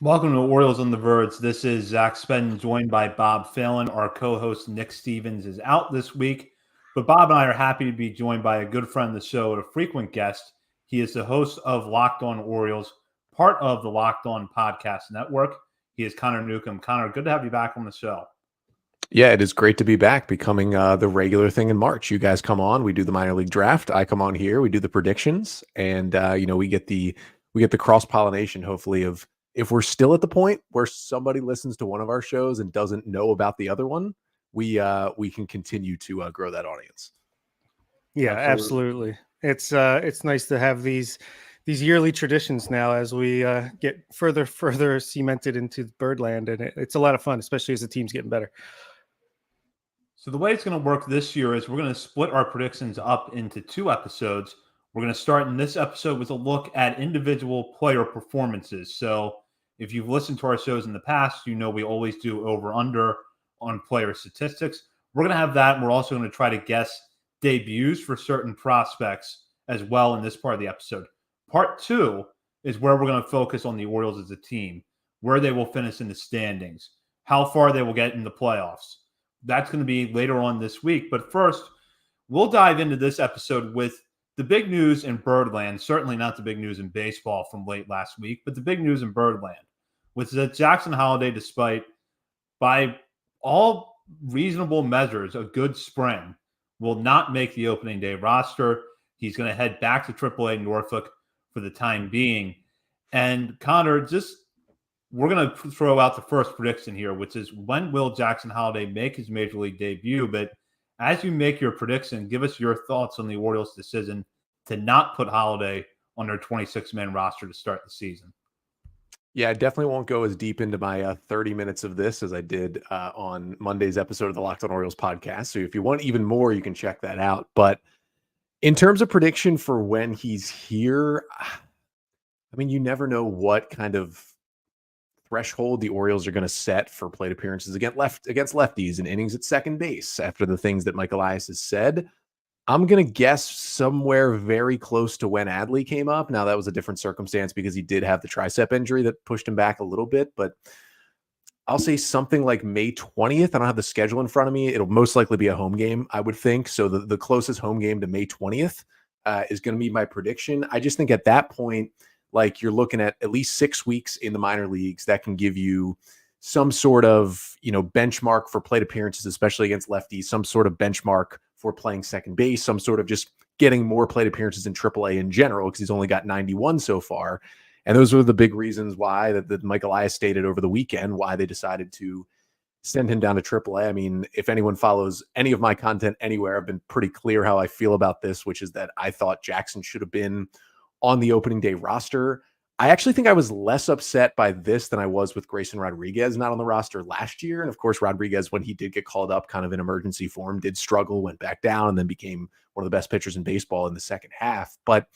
Welcome to Orioles on the Verge. This is Zach Spen, joined by Bob Phelan. Our co-host Nick Stevens is out this week, but Bob and I are happy to be joined by a good friend of the show, a frequent guest. He is the host of Locked On Orioles, part of the Locked On Podcast Network. He is Connor Newcomb. Connor, good to have you back on the show. Yeah, it is great to be back, becoming the regular thing in March. You guys come on, we do the minor league draft. I come on here, we do the predictions, and we get the cross pollination. Hopefully, of if we're still at the point where somebody listens to one of our shows and doesn't know about the other one, we can continue to grow that audience. Yeah, absolutely. It's nice to have these yearly traditions now as we get further cemented into Birdland, and it's a lot of fun, especially as the team's getting better. So the way it's going to work this year is we're going to split our predictions up into two episodes. We're going to start in this episode with a look at individual player performances. So if you've listened to our shows in the past, you know we always do over-under on player statistics. We're going to have that, and we're also going to try to guess debuts for certain prospects as well in this part of the episode. Part two is where we're going to focus on the Orioles as a team, where they will finish in the standings, how far they will get in the playoffs. That's going to be later on this week. But first, we'll dive into this episode with the big news in Birdland, certainly not the big news in baseball from late last week, but the big news in Birdland, which is that Jackson Holliday, despite by all reasonable measures a good spring, will not make the opening day roster. He's going to head back to AAA Norfolk for the time being. And Connor, we're going to throw out the first prediction here, which is when will Jackson Holliday make his major league debut? But as you make your prediction, give us your thoughts on the Orioles' decision to not put Holliday on their 26-man roster to start the season. Yeah, I definitely won't go as deep into my 30 minutes of this as I did on Monday's episode of the Locked On Orioles podcast. So if you want even more, you can check that out. But in terms of prediction for when he's here, I mean, you never know what kind of threshold the Orioles are going to set for plate appearances against lefties and innings at second base after the things that Mike Elias has said. I'm going to guess somewhere very close to when Adley came up. Now, that was a different circumstance because he did have the tricep injury that pushed him back a little bit, but I'll say something like May 20th. I don't have the schedule in front of me. It'll most likely be a home game, I would think. So the closest home game to May 20th is going to be my prediction. I just think at that point, like, you're looking at least 6 weeks in the minor leagues that can give you some sort of, benchmark for plate appearances, especially against lefties, some sort of benchmark for playing second base, some sort of just getting more plate appearances in AAA in general, because he's only got 91 so far. And those were the big reasons why that Mike Elias stated over the weekend, why they decided to send him down to AAA. I mean, if anyone follows any of my content anywhere, I've been pretty clear how I feel about this, which is that I thought Jackson should have been on the opening day roster. I actually think I was less upset by this than I was with Grayson Rodriguez not on the roster last year. And of course, Rodriguez, when he did get called up kind of in emergency form, did struggle, went back down, and then became one of the best pitchers in baseball in the second half. But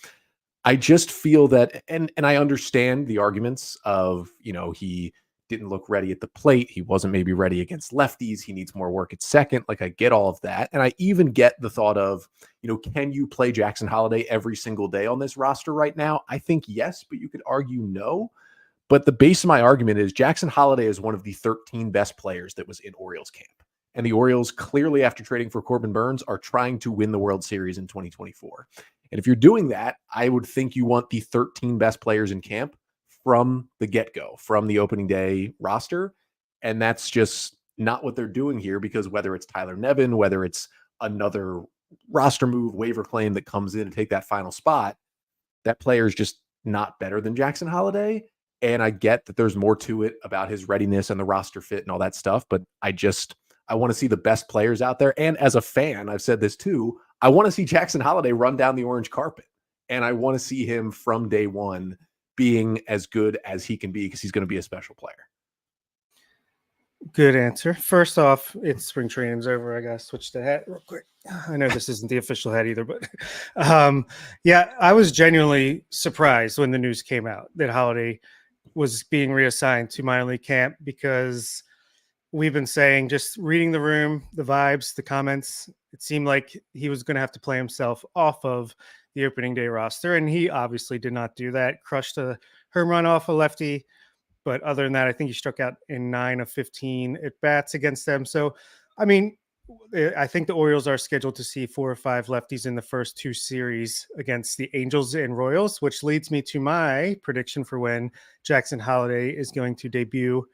I just feel that, and I understand the arguments of, he didn't look ready at the plate. He wasn't maybe ready against lefties. He needs more work at second. Like, I get all of that. And I even get the thought of, can you play Jackson Holliday every single day on this roster right now? I think yes, but you could argue no. But the base of my argument is Jackson Holliday is one of the 13 best players that was in Orioles camp. And the Orioles, clearly after trading for Corbin Burnes, are trying to win the World Series in 2024. And if you're doing that, I would think you want the 13 best players in camp from the get-go, from the opening day roster. And that's just not what they're doing here, because whether it's Tyler Nevin, whether it's another roster move, waiver claim that comes in to take that final spot, that player is just not better than Jackson Holliday. And I get that there's more to it about his readiness and the roster fit and all that stuff, but I want to see the best players out there. And as a fan, I've said this too, I want to see Jackson Holliday run down the orange carpet. And I want to see him from day one being as good as he can be, because he's going to be a special player. Good answer. First off, it's spring training's over. I got to switch the hat real quick. I know this isn't the official hat either, but yeah, I was genuinely surprised when the news came out that Holliday was being reassigned to minor league camp, because we've been saying, just reading the room, the vibes, the comments, it seemed like he was going to have to play himself off of the opening day roster. And he obviously did not do that. Crushed a home run off a lefty. But other than that, I think he struck out in 9 of 15 at bats against them. So, I mean, I think the Orioles are scheduled to see 4 or 5 lefties in the first 2 series against the Angels and Royals, which leads me to my prediction for when Jackson Holliday is going to debut.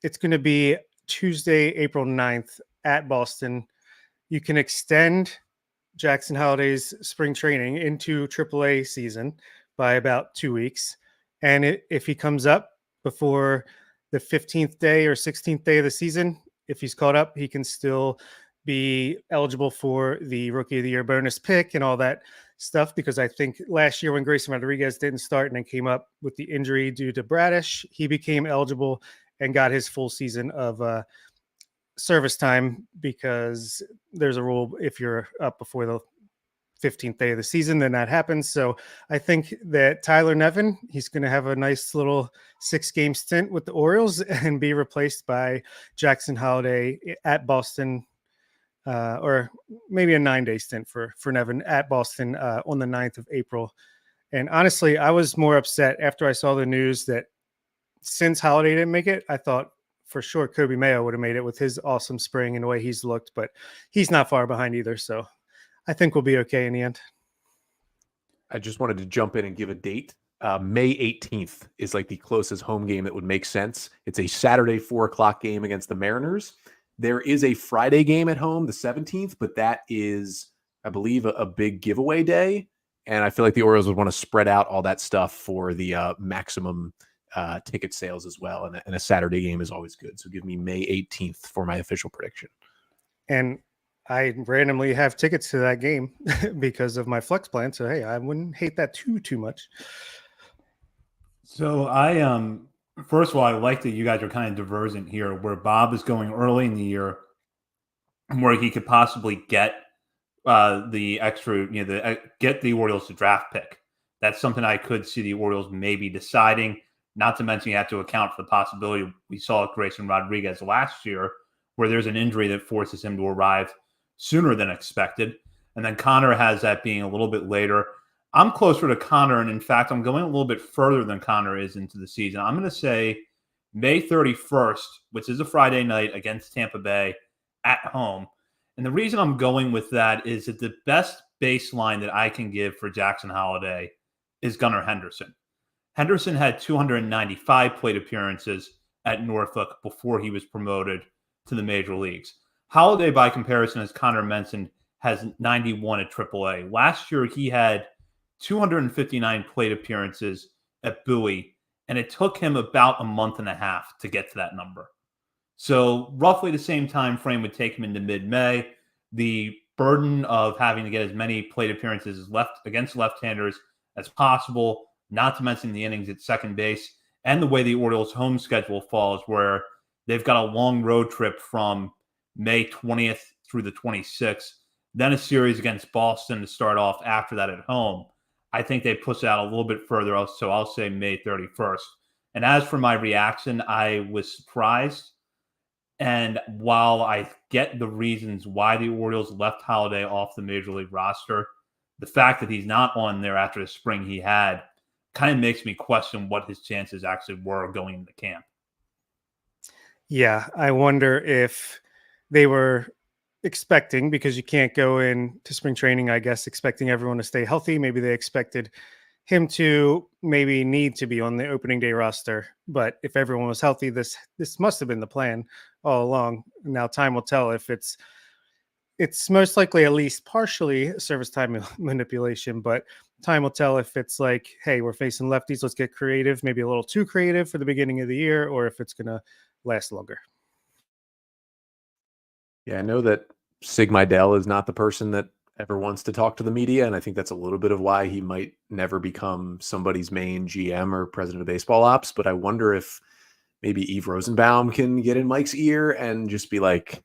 It's going to be Tuesday, April 9th at Boston. You can extend Jackson Holliday's spring training into AAA season by about 2 weeks. And if he comes up before the 15th day or 16th day of the season, if he's caught up, he can still be eligible for the Rookie of the Year bonus pick and all that stuff. Because I think last year when Grayson Rodriguez didn't start and then came up with the injury due to Bradish, he became eligible and got his full season of service time, because there's a rule if you're up before the 15th day of the season, then that happens. So I think that Tyler Nevin, he's going to have a nice little 6-game stint with the Orioles and be replaced by Jackson Holliday at Boston, or maybe a 9-day stint for Nevin at Boston on the 9th of April. And honestly, I was more upset after I saw the news that since Holliday didn't make it, I thought for sure Coby Mayo would have made it with his awesome spring and the way he's looked, but he's not far behind either. So I think we'll be okay in the end. I just wanted to jump in and give a date. May 18th is like the closest home game that would make sense. It's a Saturday 4:00 game against the Mariners. There is a Friday game at home, the 17th, but that is, I believe, a big giveaway day. And I feel like the Orioles would want to spread out all that stuff for the maximum ticket sales as well. And a Saturday game is always good. So give me May 18th for my official prediction. And I randomly have tickets to that game because of my flex plan. So, hey, I wouldn't hate that too much. So first of all, I like that you guys are kind of divergent here, where Bob is going early in the year where he could possibly get the extra, get the Orioles to draft pick. That's something I could see the Orioles maybe deciding, not to mention you have to account for the possibility we saw Grayson Rodriguez last year, where there's an injury that forces him to arrive sooner than expected. And then Connor has that being a little bit later. I'm closer to Connor, and in fact, I'm going a little bit further than Connor is into the season. I'm going to say May 31st, which is a Friday night against Tampa Bay at home. And the reason I'm going with that is that the best baseline that I can give for Jackson Holliday is Gunnar Henderson. Henderson had 295 plate appearances at Norfolk before he was promoted to the major leagues. Holliday, by comparison, as Connor mentioned, has 91 at AAA. Last year, he had 259 plate appearances at Bowie, and it took him about a month and a half to get to that number. So roughly the same time frame would take him into mid-May. The burden of having to get as many plate appearances against left-handers as possible, not to mention the innings at second base, and the way the Orioles' home schedule falls, where they've got a long road trip from May 20th through the 26th, then a series against Boston to start off after that at home. I think they push it out a little bit further, so I'll say May 31st. And as for my reaction, I was surprised. And while I get the reasons why the Orioles left Holliday off the Major League roster, the fact that he's not on there after the spring he had kind of makes me question what his chances actually were going into camp. Yeah, I wonder if they were expecting, because you can't go into spring training, I guess, expecting everyone to stay healthy. Maybe they expected him to maybe need to be on the opening day roster. But if everyone was healthy, this must have been the plan all along. Now time will tell if it's most likely at least partially service time manipulation, but time will tell if it's like, hey, we're facing lefties, let's get creative, maybe a little too creative for the beginning of the year, or if it's going to last longer. Yeah, I know that Sig Mejdal is not the person that ever wants to talk to the media, and I think that's a little bit of why he might never become somebody's main GM or president of baseball ops. But I wonder if maybe Eve Rosenbaum can get in Mike's ear and just be like,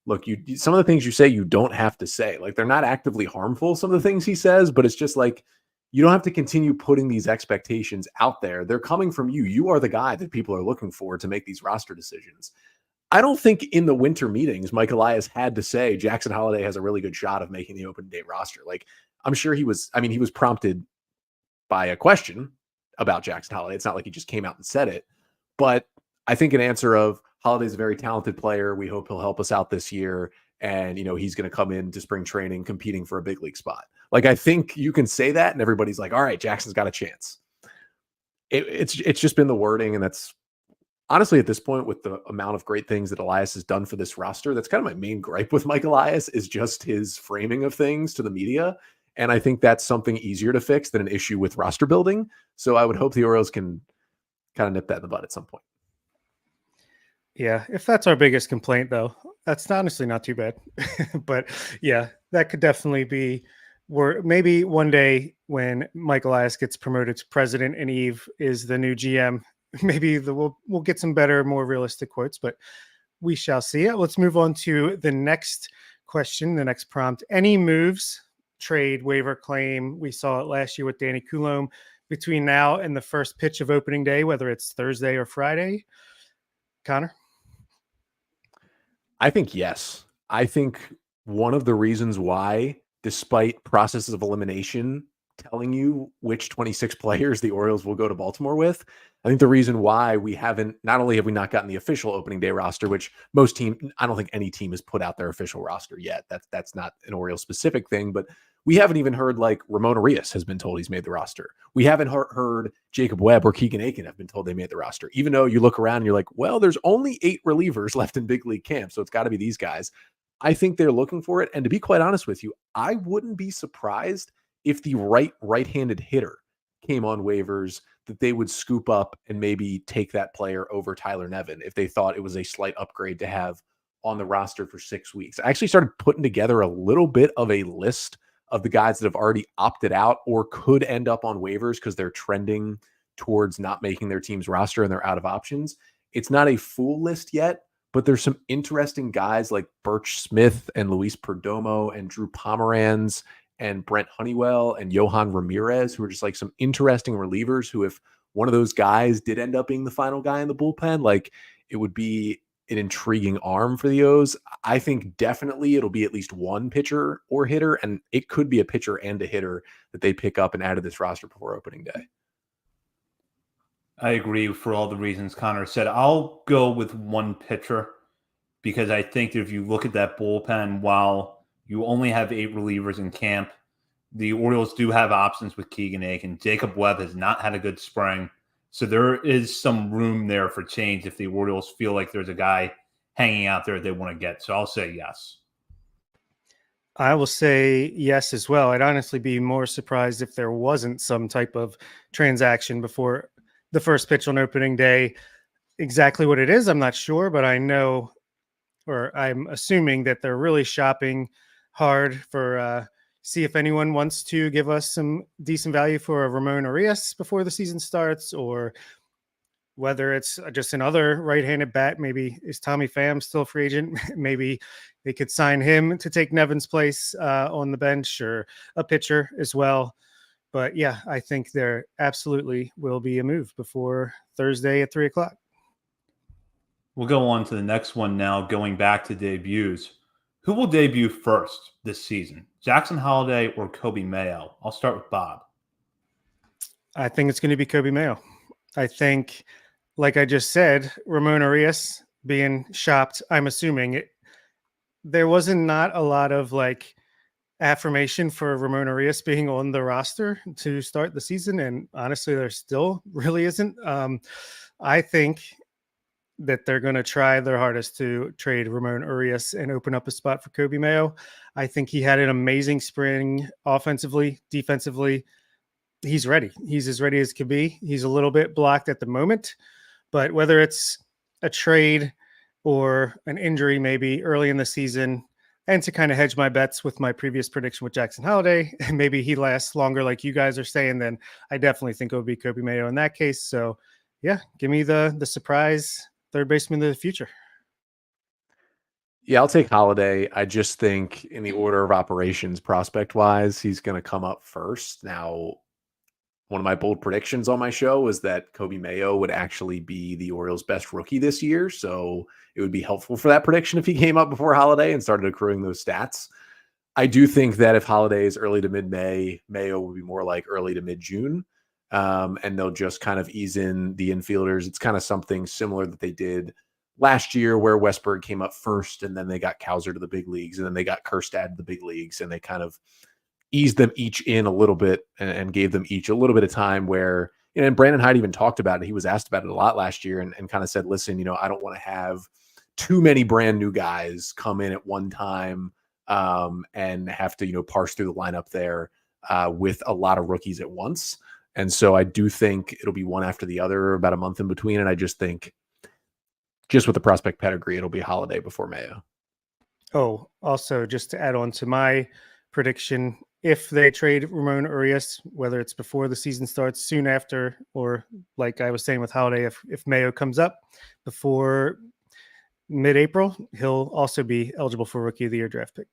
look, some of the things you say, you don't have to say. Like, they're not actively harmful, some of the things he says, but it's just like, you don't have to continue putting these expectations out there. They're coming from you. You are the guy that people are looking for to make these roster decisions. I don't think in the winter meetings, Mike Elias had to say Jackson Holliday has a really good shot of making the open day roster. Like, I'm sure he was prompted by a question about Jackson Holliday. It's not like he just came out and said it, But I think an answer of Holiday's a very talented player. We hope he'll help us out this year. And, he's going to come into spring training competing for a big league spot. Like, I think you can say that and everybody's like, all right, Jackson's got a chance. It's just been the wording. And that's honestly, at this point, with the amount of great things that Elias has done for this roster, that's kind of my main gripe with Mike Elias is just his framing of things to the media. And I think that's something easier to fix than an issue with roster building. So I would hope the Orioles can kind of nip that in the bud at some point. Yeah, if that's our biggest complaint, though, that's honestly not too bad. But yeah, that could definitely be where maybe one day when Mike Elias gets promoted to president and Eve is the new GM, maybe we'll get some better, more realistic quotes, but we shall see it. Let's move on to the next question, the next prompt. Any moves, trade, waiver claim? We saw it last year with Danny Coulomb between now and the first pitch of opening day, whether it's Thursday or Friday. Connor? I think yes. I think one of the reasons why, despite processes of elimination telling you which 26 players the Orioles will go to Baltimore with, I think the reason why we haven't, not only have we not gotten the official opening day roster, which most teams, I don't think any team has put out their official roster yet. That's not an Orioles specific thing, but we haven't even heard like Ramon Arias has been told he's made the roster. We haven't heard Jacob Webb or Keegan Aiken have been told they made the roster, even though you look around and you're like, well, there's only 8 relievers left in big league camp. So it's got to be these guys. I think they're looking for it. And to be quite honest with you, I wouldn't be surprised if the right-handed hitter came on waivers that they would scoop up and maybe take that player over Tyler Nevin if they thought it was a slight upgrade to have on the roster for 6 weeks. I actually started putting together a little bit of a list of the guys that have already opted out or could end up on waivers because they're trending towards not making their team's roster and they're out of options. It's not a full list yet, but there's some interesting guys like Birch Smith and Luis Perdomo and Drew Pomeranz and Brent Honeywell and Johan Ramirez, who are just like some interesting relievers who, if one of those guys did end up being the final guy in the bullpen, like it would be an intriguing arm for the O's. I think definitely it'll be at least one pitcher or hitter, and it could be a pitcher and a hitter that they pick up and add to this roster before opening day. I agree for all the reasons Connor said. I'll go with one pitcher because I think that if you look at that bullpen, while you only have 8 relievers in camp, the Orioles do have options with Keegan Aiken. Jacob Webb has not had a good spring. So there is some room there for change if the Orioles feel like there's a guy hanging out there they want to get. So I'll say yes. I will say yes as well. I'd honestly be more surprised if there wasn't some type of transaction before the first pitch on opening day. Exactly what it is, I'm not sure, but I know, or I'm assuming that they're really shopping hard for see if anyone wants to give us some decent value for a Ramon Arias before the season starts, or whether it's just another right-handed bat. Maybe is Tommy Pham still a free agent? Maybe they could sign him to take Nevin's place on the bench, or a pitcher as well. But yeah, I think there absolutely will be a move before Thursday at 3:00. We'll go on to the next one now, going back to debuts. Who will debut first this season, Jackson Holliday or Coby Mayo? I'll start with Bob. I think it's going to be Coby Mayo. I think, like I just said, Ramon Arias being shopped, I'm assuming it. There wasn't not a lot of like affirmation for Ramon Arias being on the roster to start the season, and honestly, there still really isn't. I think that they're going to try their hardest to trade Ramon Arias and open up a spot for Coby Mayo. I think he had an amazing spring offensively, defensively. He's ready. He's as ready as can be. He's a little bit blocked at the moment, but whether it's a trade or an injury maybe early in the season, and to kind of hedge my bets with my previous prediction with Jackson Holliday, and maybe he lasts longer like you guys are saying, then I definitely think it would be Coby Mayo in that case. So yeah, give me the surprise third baseman of the future. Yeah, I'll take Holliday. I just think in the order of operations, prospect-wise, he's going to come up first. Now, one of my bold predictions on my show was that Coby Mayo would actually be the Orioles' best rookie this year, so it would be helpful for that prediction if he came up before Holliday and started accruing those stats. I do think that if Holliday is early to mid-May, Mayo would be more like early to mid-June. and they'll just kind of ease in the infielders. It's kind of something similar that they did last year where Westburg came up first, and then they got Cowser to the big leagues, and then they got Kjerstad to the big leagues, and they kind of eased them each in a little bit and gave them each a little bit of time where, and Brandon Hyde even talked about it. He was asked about it a lot last year and kind of said, listen, I don't want to have too many brand new guys come in at one time and have to, parse through the lineup there with a lot of rookies at once. And so I do think it'll be one after the other, about a month in between. And I just think just with the prospect pedigree, it'll be Holliday before Mayo. Oh, also just to add on to my prediction, if they trade Ramon Urias, whether it's before the season starts, soon after, or like I was saying with Holliday, if Mayo comes up before mid-April, he'll also be eligible for Rookie of the Year draft pick.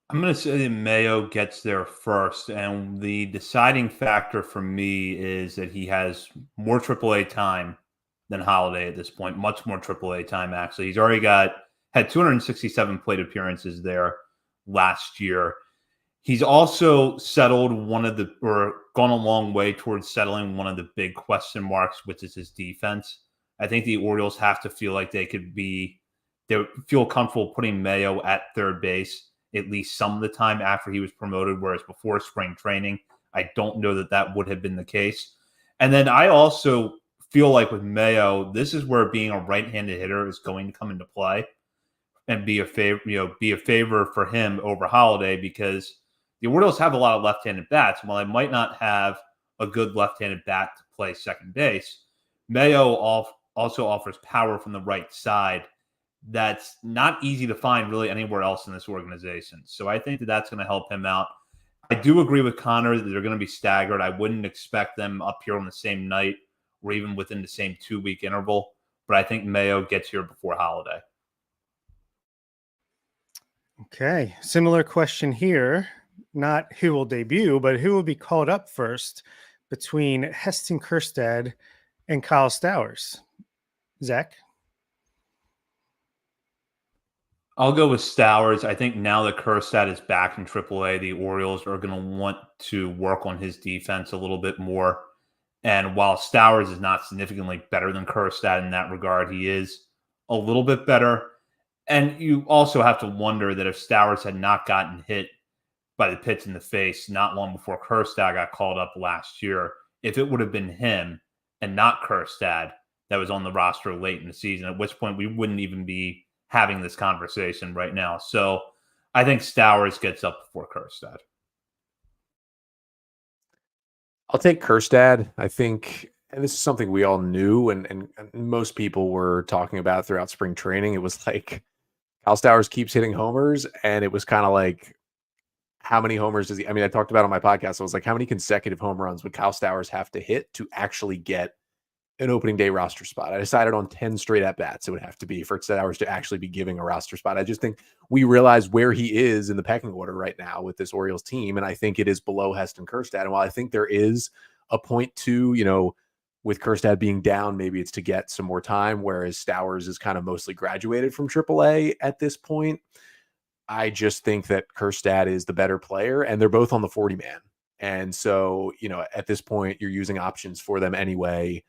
I'm going to say that Mayo gets there first, and the deciding factor for me is that he has more AAA time than Holliday at this point, much more AAA time, actually. He's already had 267 plate appearances there last year. He's also settled gone a long way towards settling one of the big question marks, which is his defense. I think the Orioles have to feel like they would feel comfortable putting Mayo at third base at least some of the time after he was promoted, whereas before spring training, I don't know that would have been the case. And then I also feel like with Mayo, this is where being a right-handed hitter is going to come into play and be a favor for him over Holliday, because the Orioles have a lot of left-handed bats. While they might not have a good left-handed bat to play second base, Mayo also offers power from the right side that's not easy to find really anywhere else in this organization. So I think that's going to help him out. I do agree with Connor that they're going to be staggered. I wouldn't expect them up here on the same night or even within the same 2-week interval, but I think Mayo gets here before Holliday. Okay, similar question here. Not who will debut, but who will be called up first between Heston Kjerstad and Kyle Stowers? Zach? I'll go with Stowers. I think now that Kjerstad is back in AAA, the Orioles are going to want to work on his defense a little bit more. And while Stowers is not significantly better than Kjerstad in that regard, he is a little bit better. And you also have to wonder that if Stowers had not gotten hit by the pitch in the face not long before Kjerstad got called up last year, if it would have been him and not Kjerstad that was on the roster late in the season, at which point we wouldn't even be having this conversation right now. So I think Stowers gets up before Kjerstad. I'll take Kjerstad. I think, and this is something we all knew and most people were talking about throughout spring training. It was like Kyle Stowers keeps hitting homers, and it was kind of like, how many homers does he? I mean, I talked about it on my podcast. I was like, how many consecutive home runs would Kyle Stowers have to hit to actually get an opening day roster spot? I decided on 10 straight at bats. It would have to be for Stowers to actually be giving a roster spot. I just think we realize where he is in the pecking order right now with this Orioles team. And I think it is below Heston Kjerstad. And while I think there is a point to, with Kjerstad being down, maybe it's to get some more time, whereas Stowers is kind of mostly graduated from AAA at this point. I just think that Kjerstad is the better player, and they're both on the 40-man. And so, at this point, you're using options for them anyway.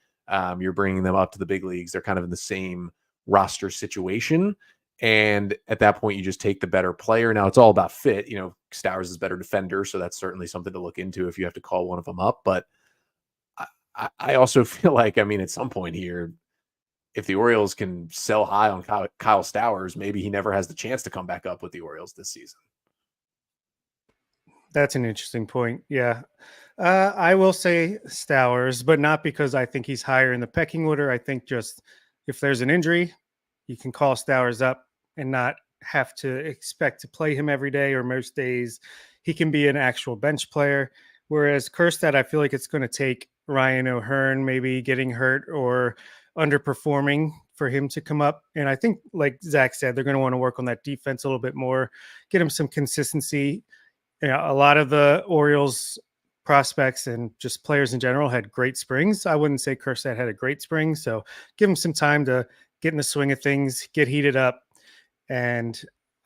You're bringing them up to the big leagues. They're kind of in the same roster situation. And at that point, you just take the better player. Now, it's all about fit. Stowers is a better defender, so that's certainly something to look into if you have to call one of them up. But I also feel like, at some point here, if the Orioles can sell high on Kyle Stowers, maybe he never has the chance to come back up with the Orioles this season. That's an interesting point. Yeah. I will say Stowers, but not because I think he's higher in the pecking order. I think just if there's an injury, you can call Stowers up and not have to expect to play him every day or most days. He can be an actual bench player. Whereas Kjerstad, I feel like it's going to take Ryan O'Hearn maybe getting hurt or underperforming for him to come up. And I think, like Zach said, they're going to want to work on that defense a little bit more, get him some consistency. A lot of the Orioles prospects and just players in general had great springs. I wouldn't say Kjerstad had a great spring. So give him some time to get in the swing of things, get heated up. And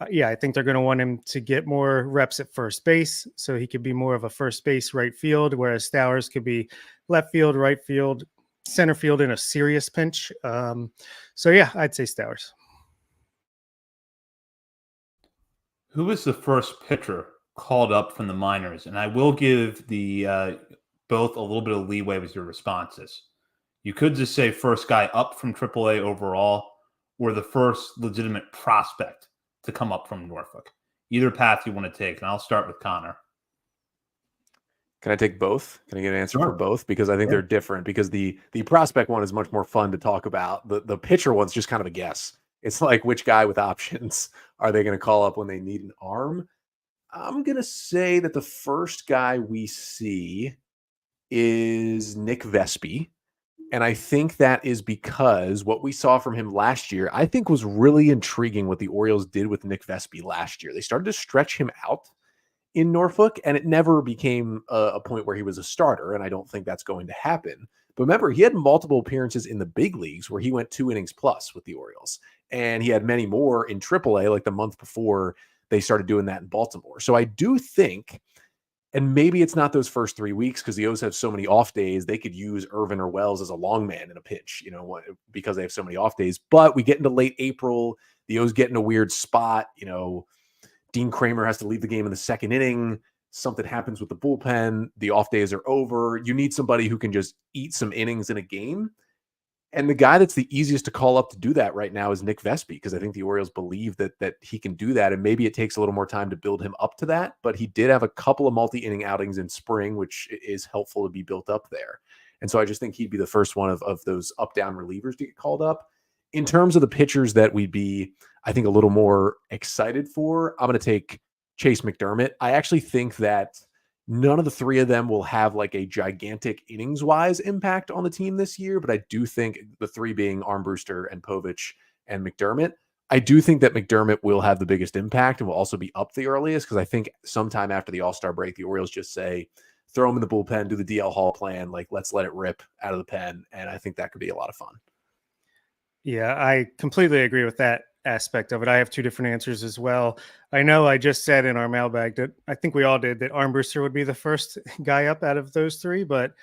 yeah, I think they're going to want him to get more reps at first base so he could be more of a first base right field, whereas Stowers could be left field, right field, center field in a serious pinch. So yeah, I'd say Stowers. Who was the first pitcher called up from the minors? And I will give the both a little bit of leeway with your responses. You could just say first guy up from AAA overall, or the first legitimate prospect to come up from Norfolk. Either path you want to take, and I'll start with Connor. Can I take both? Can I get an answer for Sure. both? Because I think they're different. Because the prospect one is much more fun to talk about. The pitcher one's just kind of a guess. It's like, which guy with options are they going to call up when they need an arm? I'm going to say that the first guy we see is Nick Vespi. And I think that is because what we saw from him last year, I think, was really intriguing what the Orioles did with Nick Vespi last year. They started to stretch him out in Norfolk, and it never became a point where he was a starter, and I don't think that's going to happen. But remember, he had multiple appearances in the big leagues where he went 2 innings plus with the Orioles, and he had many more in AAA, like the month before they started doing that in Baltimore. So I do think, and maybe it's not those first 3 weeks because the O's have so many off days, they could use Irvin or Wells as a long man in a pinch, because they have so many off days. But we get into late April, the O's get in a weird spot, Dean Kramer has to leave the game in the second inning. Something happens with the bullpen. The off days are over. You need somebody who can just eat some innings in a game. And the guy that's the easiest to call up to do that right now is Nick Vespi, because I think the Orioles believe that he can do that. And maybe it takes a little more time to build him up to that. But he did have a couple of multi-inning outings in spring, which is helpful to be built up there. And so I just think he'd be the first one of those up-down relievers to get called up. In terms of the pitchers that we'd be, I think, a little more excited for, I'm going to take Chase McDermott. I actually think that none of the three of them will have like a gigantic innings-wise impact on the team this year, but I do think the three being Armbruster and Povich and McDermott, I do think that McDermott will have the biggest impact and will also be up the earliest, because I think sometime after the All-Star break, the Orioles just say, throw him in the bullpen, do the DL Hall plan, like let's let it rip out of the pen, and I think that could be a lot of fun. Yeah, I completely agree with that aspect of it. I have two different answers as well. I know I just said in our mailbag that I think we all did that Armbruster would be the first guy up out of those three, but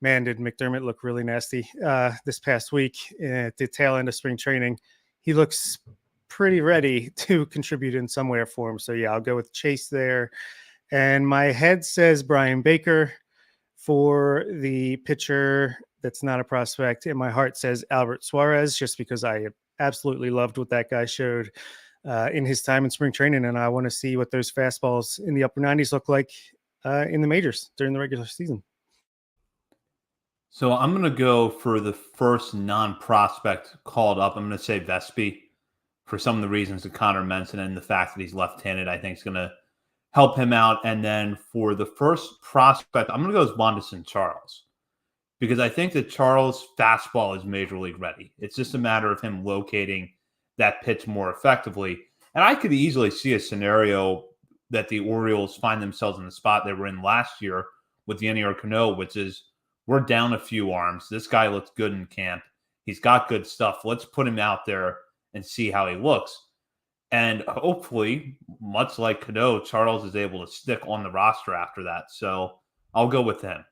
man, did McDermott look really nasty this past week at the tail end of spring training. He looks pretty ready to contribute in some way or form. So yeah, I'll go with Chase there. And my head says Brian Baker for the pitcher that's not a prospect, and my heart says Albert Suarez, just because I absolutely loved what that guy showed in his time in spring training, and I want to see what those fastballs in the upper 90s look like in the majors during the regular season. So I'm going to go for the first non-prospect called up. I'm going to say Vespi for some of the reasons that Connor mentioned, and the fact that he's left-handed, I think is going to help him out. And then for the first prospect, I'm going to go with Wanderson Charles, because I think that Charles' fastball is major league ready. It's just a matter of him locating that pitch more effectively. And I could easily see a scenario that the Orioles find themselves in the spot they were in last year with Yennier Cano, which is, we're down a few arms. This guy looks good in camp. He's got good stuff. Let's put him out there and see how he looks. And hopefully, much like Cano, Charles is able to stick on the roster after that. So I'll go with him.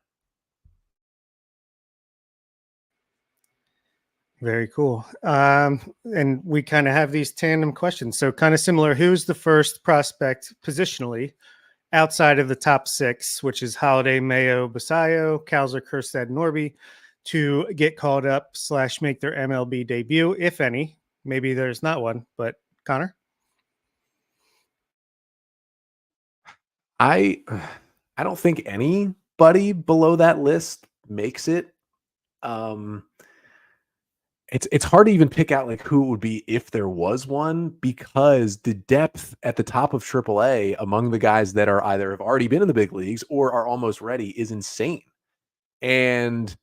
Very cool. And we kind of have these tandem questions. So kind of similar. Who's the first prospect positionally outside of the top six, which is Holliday, Mayo, Basayo, Kowser, Kjerstad, Norby, to get called up / make their MLB debut, if any? Maybe there's not one, but Connor? I don't think anybody below that list makes it. It's hard to even pick out like who it would be if there was one, because the depth at the top of AAA among the guys that are either have already been in the big leagues or are almost ready is insane. And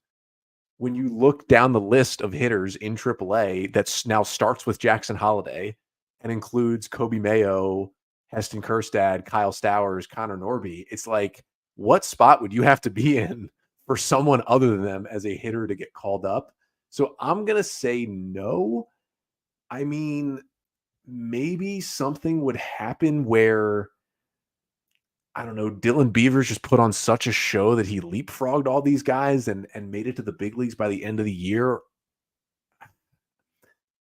when you look down the list of hitters in AAA, that's now starts with Jackson Holliday and includes Kobe Mayo, Heston Kjerstad, Kyle Stowers, Connor Norby, it's like, what spot would you have to be in for someone other than them as a hitter to get called up? So I'm going to say no. I mean, maybe something would happen where, I don't know, Dylan Beavers just put on such a show that he leapfrogged all these guys and made it to the big leagues by the end of the year.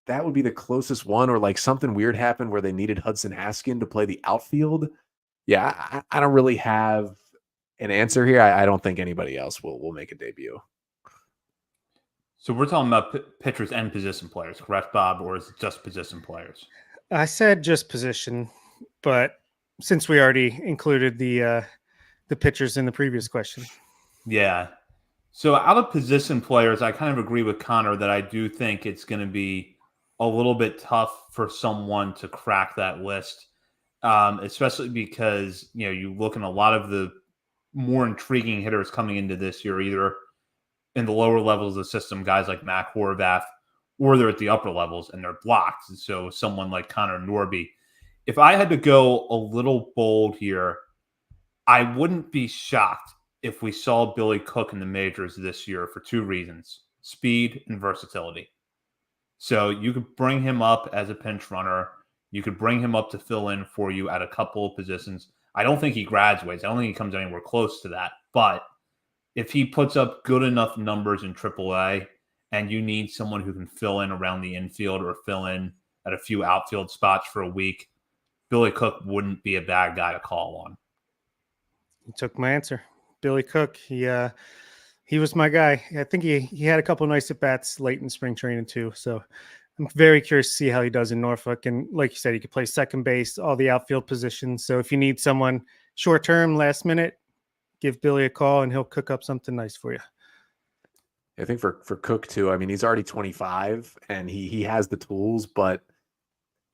That would be the closest one, or like something weird happened where they needed Hudson Haskin to play the outfield. Yeah, I don't really have an answer here. I don't think anybody else will make a debut. So we're talking about pitchers and position players, correct, Bob? Or is it just position players? I said just position, but since we already included the pitchers in the previous question. Yeah. So out of position players, I kind of agree with Connor that I do think it's going to be a little bit tough for someone to crack that list, especially because, you look in a lot of the more intriguing hitters coming into this year, either in the lower levels of the system, guys like Mac Horvath, or they're at the upper levels and they're blocked. And so someone like Connor Norby. If I had to go a little bold here, I wouldn't be shocked if we saw Billy Cook in the majors this year for two reasons: speed and versatility. So you could bring him up as a pinch runner. You could bring him up to fill in for you at a couple of positions. I don't think he graduates. I don't think he comes anywhere close to that. But if he puts up good enough numbers in AAA and you need someone who can fill in around the infield or fill in at a few outfield spots for a week, Billy Cook wouldn't be a bad guy to call on. You took my answer. Billy Cook. He was my guy. I think he had a couple of nice at-bats late in spring training too. So I'm very curious to see how he does in Norfolk. And like you said, he could play second base, all the outfield positions. So if you need someone short-term, last minute, give Billy a call and he'll cook up something nice for you. I think for Cook too, I mean, he's already 25 and he has the tools, but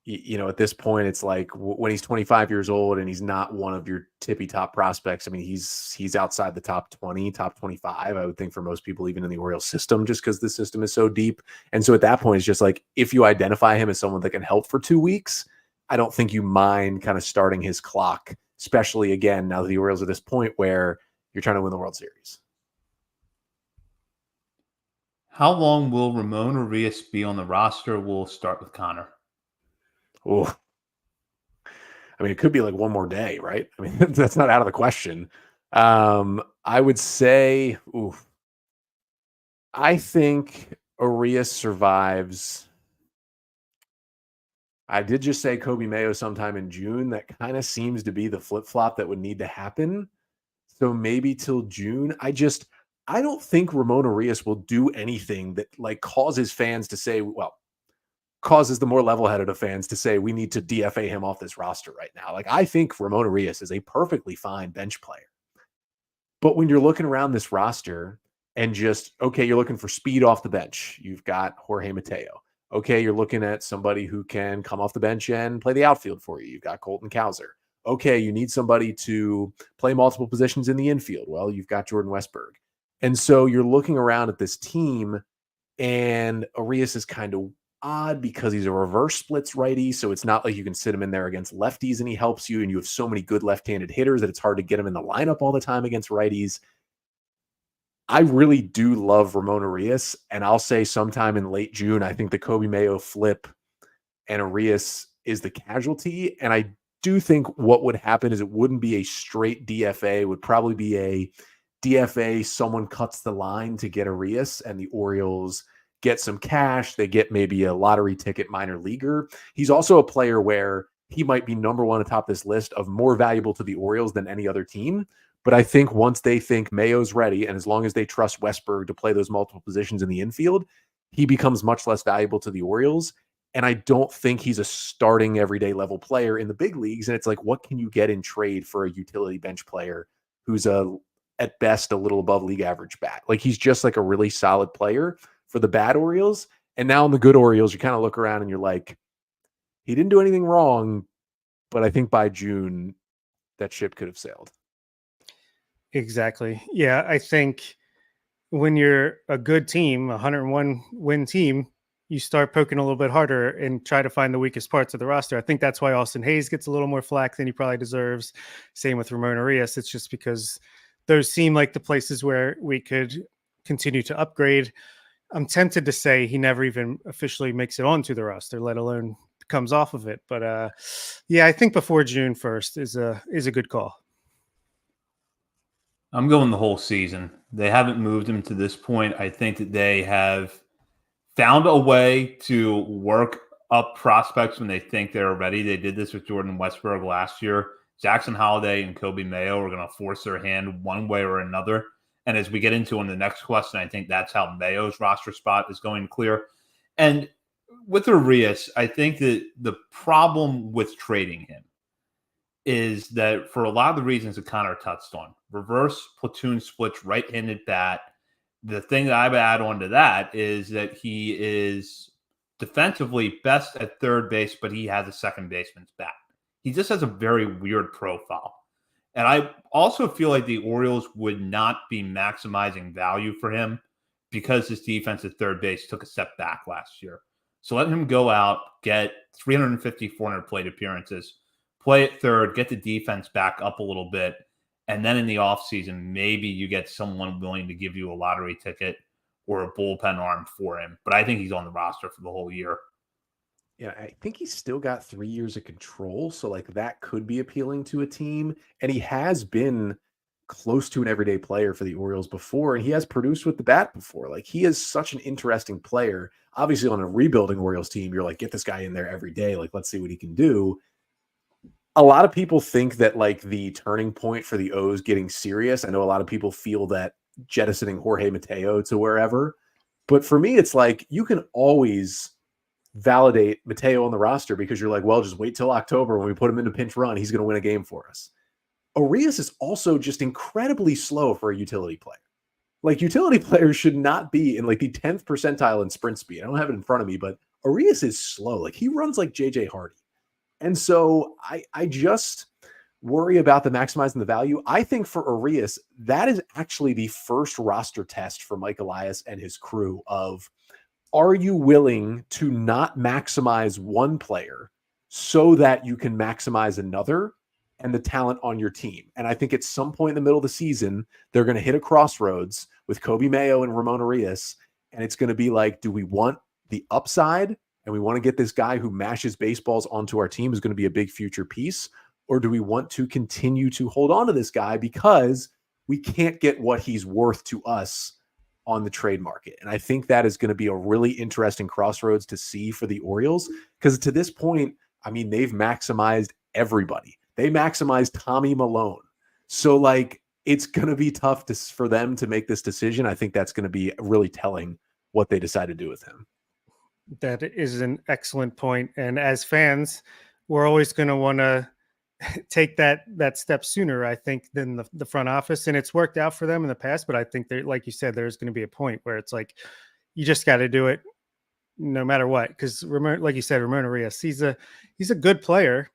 at this point, it's like when he's 25 years old and he's not one of your tippy top prospects. I mean, he's outside the top 20, top 25, I would think, for most people, even in the Orioles system, just because the system is so deep. And so at that point, it's just like, if you identify him as someone that can help for 2 weeks, I don't think you mind kind of starting his clock, especially again, now that the Orioles are at this point where you're trying to win the World Series. How long will Ramon Urias be on the roster? We'll start with Connor. Oh, I mean, it could be like one more day, right? I mean, that's not out of the question. I would say, I think Urias survives. I did just say Kobe Mayo sometime in June. That kind of seems to be the flip-flop that would need to happen. So maybe till June. I don't think Ramon Urias will do anything that like causes fans to say, causes the more level-headed of fans to say we need to DFA him off this roster right now. Like, I think Ramon Urias is a perfectly fine bench player. But when you're looking around this roster and just, okay, you're looking for speed off the bench. You've got Jorge Mateo. Okay, you're looking at somebody who can come off the bench and play the outfield for you. You've got Colton Cowser. Okay, you need somebody to play multiple positions in the infield. Well, you've got Jordan Westberg. And so you're looking around at this team, and Urias is kind of odd because he's a reverse splits righty. So it's not like you can sit him in there against lefties and he helps you. And you have so many good left-handed hitters that it's hard to get him in the lineup all the time against righties. I really do love Ramon Urias. And I'll say sometime in late June, I think the Kobe Mayo flip and Urias is the casualty. And I do think what would happen is it wouldn't be a straight DFA. It would probably be a DFA. Someone cuts the line to get Urias and the Orioles get some cash. They get maybe a lottery ticket minor leaguer. He's also a player where he might be number one atop this list of more valuable to the Orioles than any other team. But I think once they think Mayo's ready, and as long as they trust Westberg to play those multiple positions in the infield, he becomes much less valuable to the Orioles. And I don't think he's a starting everyday level player in the big leagues. And it's like, what can you get in trade for a utility bench player who's at best a little above league average bat? Like, he's just like a really solid player for the bad Orioles. And now in the good Orioles, you kind of look around and you're like, he didn't do anything wrong, but I think by June that ship could have sailed. Exactly. Yeah, I think when you're a good team, 101 win team, you start poking a little bit harder and try to find the weakest parts of the roster. I think that's why Austin Hayes gets a little more flack than he probably deserves. Same with Ramon Urias. It's just because those seem like the places where we could continue to upgrade. I'm tempted to say he never even officially makes it onto the roster, let alone comes off of it. But yeah, I think before June 1st is a good call. I'm going the whole season. They haven't moved him to this point. I think that they have found a way to work up prospects when they think they're ready. They did this with Jordan Westburg last year. Jackson Holliday and Kobe Mayo are going to force their hand one way or another. And as we get into in the next question, I think that's how Mayo's roster spot is going to clear. And with Arias, I think that the problem with trading him is that for a lot of the reasons that Connor touched on, reverse platoon splits, right-handed bat. The thing that I would add on to that is that he is defensively best at third base, but he has a second baseman's bat. He just has a very weird profile. And I also feel like the Orioles would not be maximizing value for him because his defense at third base took a step back last year. So let him go out, get 350, 400 plate appearances, play at third, get the defense back up a little bit, and then in the offseason, maybe you get someone willing to give you a lottery ticket or a bullpen arm for him. But I think he's on the roster for the whole year. Yeah, I think he's still got 3 years of control. So like that could be appealing to a team. And he has been close to an everyday player for the Orioles before. And he has produced with the bat before. Like he is such an interesting player. Obviously on a rebuilding Orioles team, you're like, get this guy in there every day. Like, let's see what he can do. A lot of people think that like the turning point for the O's getting serious. I know a lot of people feel that jettisoning Jorge Mateo to wherever. But for me, it's like you can always validate Mateo on the roster because you're like, well, just wait till October when we put him into pinch run. He's going to win a game for us. Arias is also just incredibly slow for a utility player. Like utility players should not be in like the 10th percentile in sprint speed. I don't have it in front of me, but Arias is slow. Like he runs like JJ Hardy. And so I just worry about the maximizing the value. I think for Arias, that is actually the first roster test for Mike Elias and his crew of, are you willing to not maximize one player so that you can maximize another and the talent on your team? And I think at some point in the middle of the season, they're going to hit a crossroads with Kobe Mayo and Ramon Arias. And it's going to be like, do we want the upside and we want to get this guy who mashes baseballs onto our team is going to be a big future piece? Or do we want to continue to hold on to this guy because we can't get what he's worth to us on the trade market? And I think that is going to be a really interesting crossroads to see for the Orioles, because to this point, I mean, they've maximized everybody. They maximized Tommy Milone. So like, it's going to be tough for them to make this decision. I think that's going to be really telling what they decide to do with him. That is an excellent point. And as fans, we're always going to want to take that step sooner, I think, than the front office. And it's worked out for them in the past, but I think that, like you said, there's going to be a point where it's like, you just got to do it no matter what. Because like you said, Ramon Arias, he's a good player.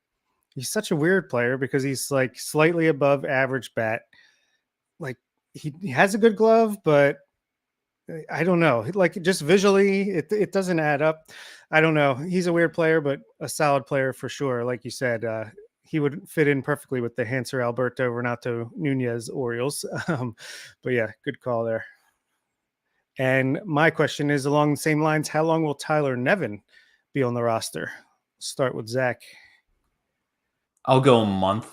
He's such a weird player because he's like slightly above average bat. Like he has a good glove, but I don't know. Like just visually, it doesn't add up. I don't know. He's a weird player, but a solid player for sure. Like you said, he would fit in perfectly with the Hanser Alberto Renato Nunez Orioles. But yeah, good call there. And my question is along the same lines. How long will Tyler Nevin be on the roster? Start with Zach. I'll go a month.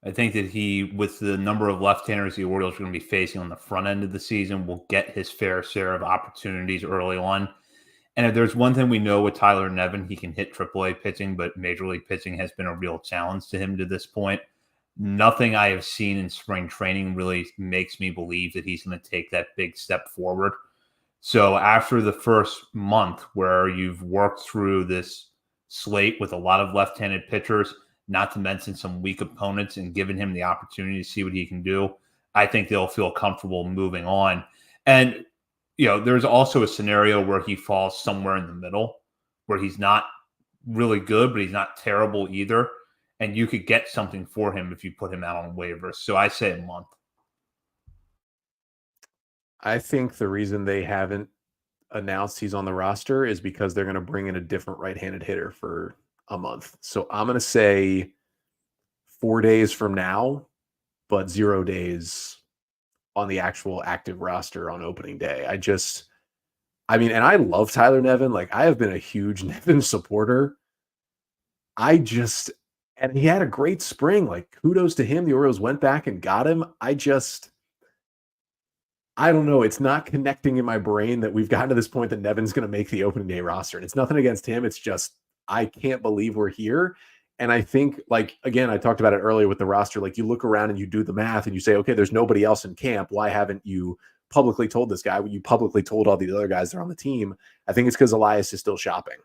I think that he, with the number of left-handers the Orioles are going to be facing on the front end of the season, will get his fair share of opportunities early on. And if there's one thing we know with Tyler Nevin, he can hit AAA pitching, but Major League pitching has been a real challenge to him to this point. Nothing I have seen in spring training really makes me believe that he's going to take that big step forward. So after the first month where you've worked through this slate with a lot of left-handed pitchers, not to mention some weak opponents, and giving him the opportunity to see what he can do, I think they'll feel comfortable moving on. And, you know, there's also a scenario where he falls somewhere in the middle, where he's not really good, but he's not terrible either. And you could get something for him if you put him out on waivers. So I say a month. I think the reason they haven't announced he's on the roster is because they're going to bring in a different right-handed hitter for a month. So I'm going to say 4 days from now, but 0 days on the actual active roster on opening day. I mean, and I love Tyler Nevin. Like I have been a huge Nevin supporter And he had a great spring. Like, kudos to him. The Orioles went back and got him. I don't know. It's not connecting in my brain that we've gotten to this point that Nevin's going to make the opening day roster. And it's nothing against him. It's just, I can't believe we're here. And I think, like, again, I talked about it earlier with the roster. Like, you look around and you do the math and you say, okay, there's nobody else in camp. Why haven't you publicly told this guy? You publicly told all the other guys that are on the team. I think it's because Elias is still shopping.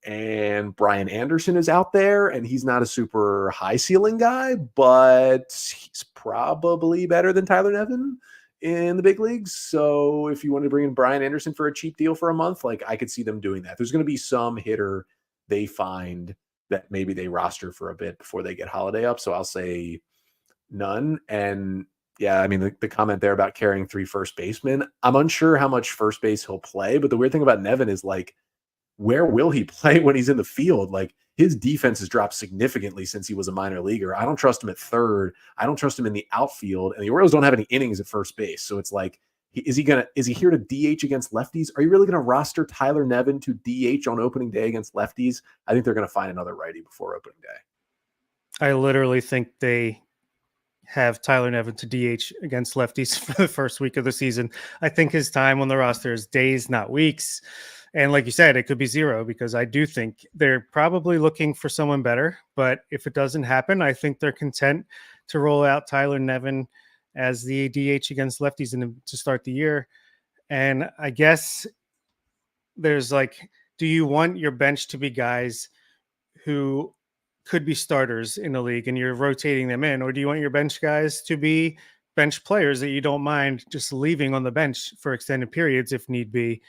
And Brian Anderson is out there, and he's not a super high ceiling guy, but he's probably better than Tyler Nevin in the big leagues. So if you want to bring in Brian Anderson for a cheap deal for a month, like, I could see them doing that. There's going to be some hitter they find that maybe they roster for a bit before they get Holliday up. So I'll say none. And yeah, I mean, the comment there about carrying 3 first basemen, I'm unsure how much first base he'll play. But the weird thing about Nevin is, like, where will he play when he's in the field? Like, his defense has dropped significantly since he was a minor leaguer. I don't trust him at third. I don't trust him in the outfield. And the Orioles don't have any innings at first base. So it's like, is he here to DH against lefties? Are you really going to roster Tyler Nevin to DH on opening day against lefties? I think they're going to find another righty before opening day. I literally think they have Tyler Nevin to DH against lefties for the first week of the season. I think his time on the roster is days, not weeks. And like you said, it could be 0, because I do think they're probably looking for someone better. But if it doesn't happen, I think they're content to roll out Tyler Nevin as the DH against lefties to start the year. And I guess there's like, do you want your bench to be guys who could be starters in the league and you're rotating them in? Or do you want your bench guys to be bench players that you don't mind just leaving on the bench for extended periods if need be?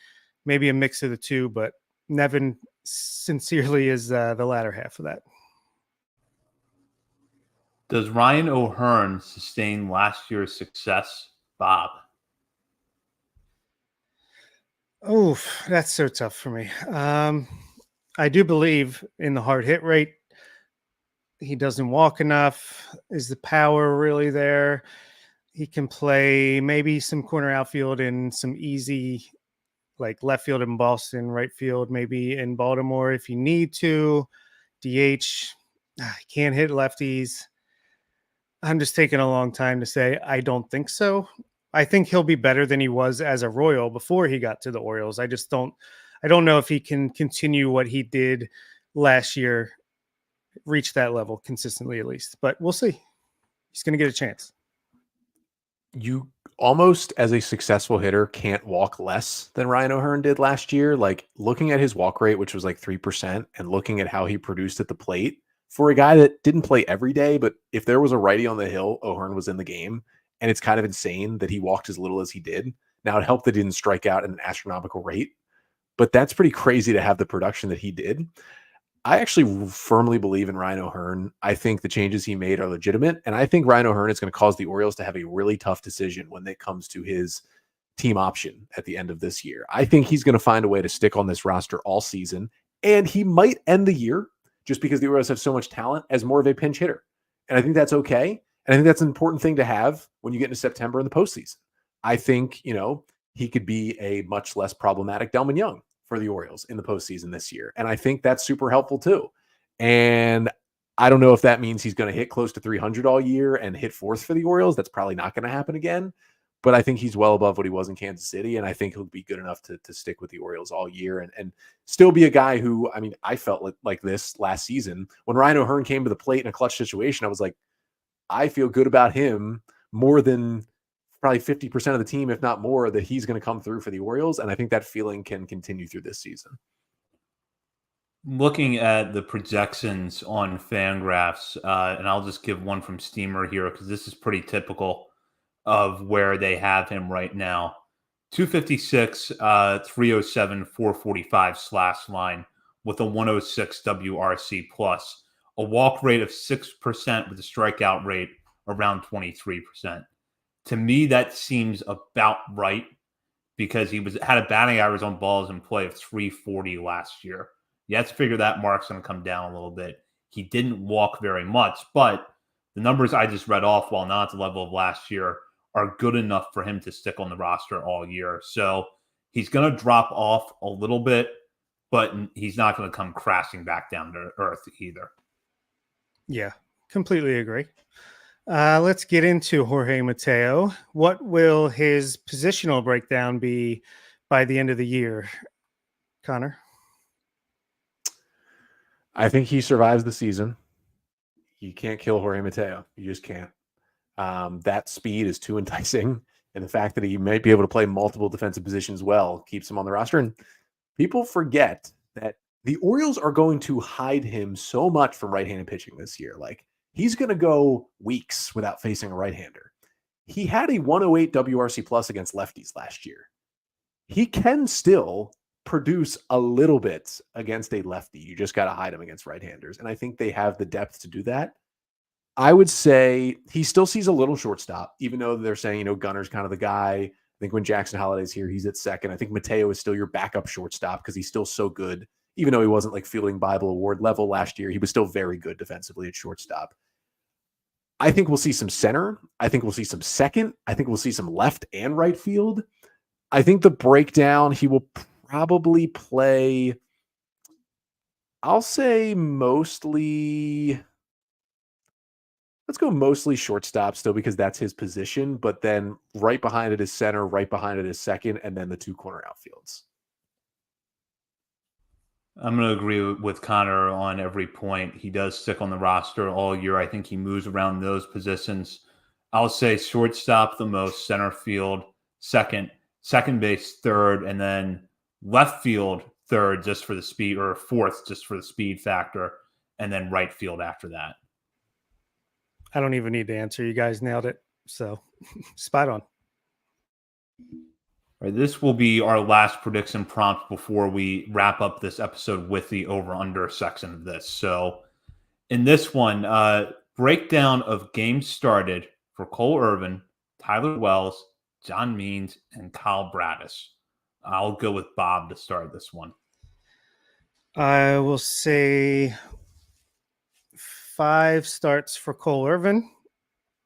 Maybe a mix of the two, but Nevin sincerely is the latter half of that. Does Ryan O'Hearn sustain last year's success, Bob? Oh, that's so tough for me. I do believe in the hard hit rate. He doesn't walk enough. Is the power really there? He can play maybe some corner outfield and some easy, like left field in Boston, right field maybe in Baltimore if you need to. DH, can't hit lefties. I'm just taking a long time to say I don't think so. I think he'll be better than he was as a Royal before he got to the Orioles. I don't know if he can continue what he did last year, reach that level consistently at least. But we'll see. He's going to get a chance. You almost, as a successful hitter, can't walk less than Ryan O'Hearn did last year. Like, looking at his walk rate, which was like 3%, and looking at how he produced at the plate for a guy that didn't play every day, but if there was a righty on the hill, O'Hearn was in the game. And it's kind of insane that he walked as little as he did. Now, it helped that he didn't strike out at an astronomical rate, but that's pretty crazy to have the production that he did. I actually firmly believe in Ryan O'Hearn. I think the changes he made are legitimate. And I think Ryan O'Hearn is going to cause the Orioles to have a really tough decision when it comes to his team option at the end of this year. I think he's going to find a way to stick on this roster all season. And he might end the year, just because the Orioles have so much talent, as more of a pinch hitter. And I think that's okay. And I think that's an important thing to have when you get into September in the postseason. I think, he could be a much less problematic Delman Young for the Orioles in the postseason this year. And I think that's super helpful too. And I don't know if that means he's going to hit close to 300 all year and hit 4th for the Orioles. That's probably not going to happen again. But I think he's well above what he was in Kansas City. And I think he'll be good enough to stick with the Orioles all year and still be a guy who, I mean, I felt like this last season. When Ryan O'Hearn came to the plate in a clutch situation, I was like, I feel good about him more than probably 50% of the team, if not more, that he's going to come through for the Orioles. And I think that feeling can continue through this season. Looking at the projections on Fangraphs, and I'll just give one from Steamer here because this is pretty typical of where they have him right now. 256, 307, 445 slash line with a 106 WRC plus, a walk rate of 6% with a strikeout rate around 23%. To me, that seems about right because he had a batting average on balls in play of 340 last year. You have to figure that mark's going to come down a little bit. He didn't walk very much, but the numbers I just read off, while not at the level of last year, are good enough for him to stick on the roster all year. So he's going to drop off a little bit, but he's not going to come crashing back down to earth either. Yeah, completely agree. Let's get into Jorge Mateo. What will his positional breakdown be by the end of the year, Connor? I think he survives the season. You can't kill Jorge Mateo. You just can't. That speed is too enticing. And the fact that he might be able to play multiple defensive positions well keeps him on the roster. And people forget that the Orioles are going to hide him so much from right-handed pitching this year. Like, he's going to go weeks without facing a right-hander. He had a 108 WRC plus against lefties last year. He can still produce a little bit against a lefty. You just got to hide him against right-handers. And I think they have the depth to do that. I would say he still sees a little shortstop, even though they're saying, Gunner's kind of the guy. I think when Jackson Holliday's here, he's at second. I think Mateo is still your backup shortstop because he's still so good. Even though he wasn't like fielding Bible Award level last year, he was still very good defensively at shortstop. I think we'll see some center. I think we'll see some second. I think we'll see some left and right field. I think the breakdown, he will probably play, I'll say mostly, let's go mostly shortstop still because that's his position, but then right behind it is center, right behind it is second, and then the two corner outfields. I'm going to agree with Connor on every point. He does stick on the roster all year. I think he moves around those positions. I'll say shortstop the most, center field second base third, and then left field third just for the speed, or fourth just for the speed factor, and then right field after that. I don't even need to answer. You guys nailed it. So spot on. All right, this will be our last prediction prompt before we wrap up this episode with the over-under section of this. So in this one, breakdown of games started for Cole Irvin, Tyler Wells, John Means, and Kyle Bradish. I'll go with Bob to start this one. I will say 5 starts for Cole Irvin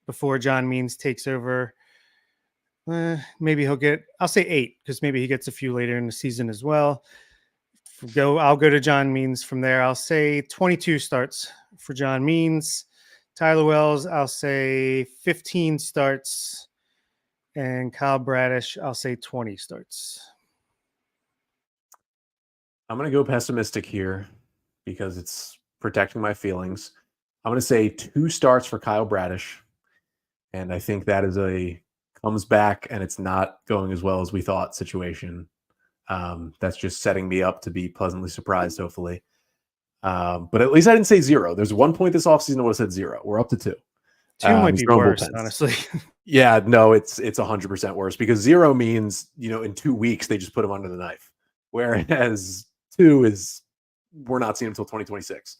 before John Means takes over. Maybe I'll say 8 because maybe he gets a few later in the season as well. I'll go to John Means from there. I'll say 22 starts for John Means. Tyler Wells, I'll say 15 starts. And Kyle Bradish, I'll say 20 starts. I'm going to go pessimistic here because it's protecting my feelings. I'm going to say 2 starts for Kyle Bradish. And I think that is a comes back and it's not going as well as we thought situation. That's just setting me up to be pleasantly surprised, hopefully. But at least I didn't say 0. There's one point this offseason I would have said 0. We're up to 2. 2 might be worse, honestly. Yeah, no, it's 100% worse because 0 means, in 2 weeks they just put him under the knife. Whereas 2 is we're not seeing him until 2026.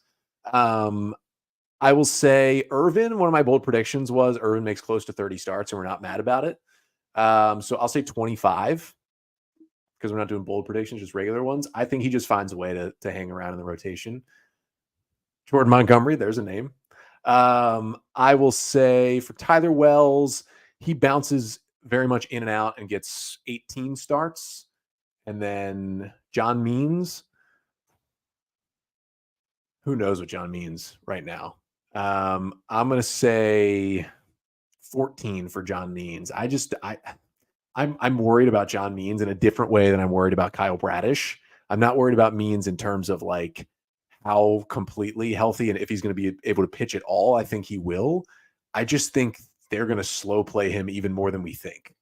I will say Irvin, one of my bold predictions was Irvin makes close to 30 starts and we're not mad about it. So I'll say 25 because we're not doing bold predictions, just regular ones. I think he just finds a way to hang around in the rotation. Jordan Montgomery, there's a name. I will say for Tyler Wells, he bounces very much in and out and gets 18 starts. And then John Means, who knows what John means right now? I'm going to say 14 for John Means. I'm worried about John Means in a different way than I'm worried about Kyle Bradish. I'm not worried about Means in terms of like how completely healthy and if he's going to be able to pitch at all. I think he will. I just think they're going to slow play him even more than we think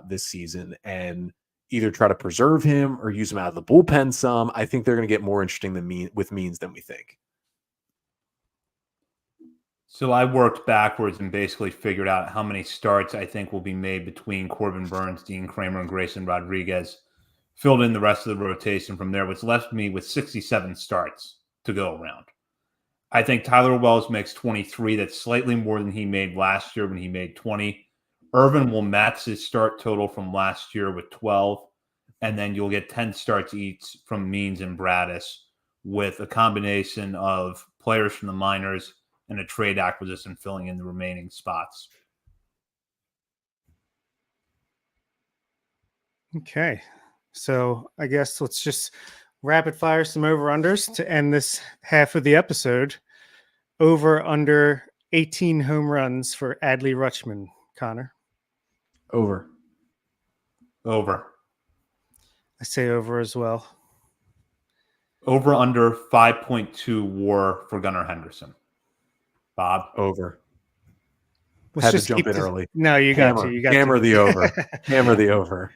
this season and either try to preserve him or use him out of the bullpen some. I think they're going to get more interesting with Means than we think. So I worked backwards and basically figured out how many starts I think will be made between Corbin Burns, Dean Kramer, and Grayson Rodriguez. Filled in the rest of the rotation from there, which left me with 67 starts to go around. I think Tyler Wells makes 23. That's slightly more than he made last year when he made 20. Irvin will match his start total from last year with 12. And then you'll get 10 starts each from Means and Bradish with a combination of players from the minors and a trade acquisition filling in the remaining spots. Okay. So I guess let's just rapid fire some over-unders to end this half of the episode. Over under 18 home runs for Adley Rutschman, Connor. Over. Over. I say over as well. Over under 5.2 WAR for Gunnar Henderson. Bob. Over. Let's Had to just jump keep in this- early. No, you got to. You got Hammer to. the over. Hammer the over.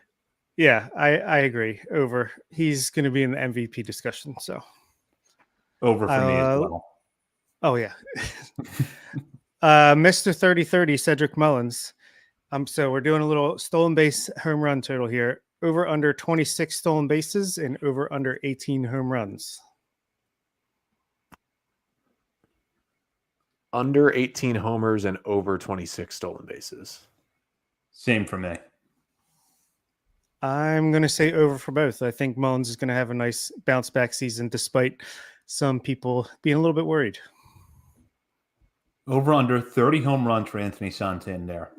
Yeah, I agree. Over. He's going to be in the MVP discussion. So Over for me as well. Oh yeah. Mr. 3030, Cedric Mullins. So we're doing a little stolen base home run total here. Over under 26 stolen bases and over under 18 home runs. Under 18 homers and over 26 stolen bases. Same for me. I'm going to say over for both. I think Mullins is going to have a nice bounce back season despite some people being a little bit worried. Over under 30 home runs for Anthony Santander.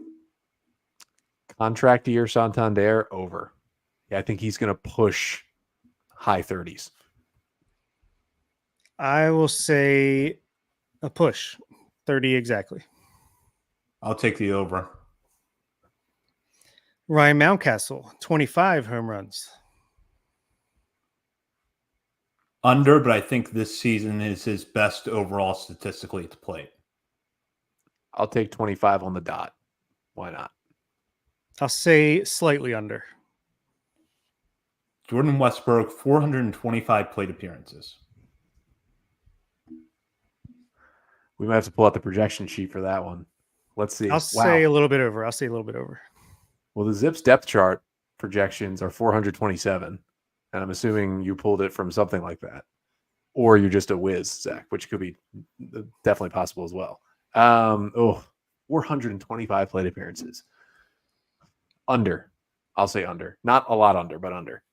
Contract year Santander, over. Yeah, I think he's going to push high 30s. I will say a push. 30 exactly. I'll take the over. Ryan Mountcastle, 25 home runs. Under, but I think this season is his best overall statistically at the plate. I'll take 25 on the dot. Why not? I'll say slightly under. Jordan Westburg, 425 plate appearances. We might have to pull out the projection sheet for that one. Let's see. I'll say a little bit over. Well, the Zips depth chart projections are 427. And I'm assuming you pulled it from something like that. Or you're just a whiz, Zach, which could be definitely possible as well. 425 plate appearances. Under. I'll say under. Not a lot under, but under.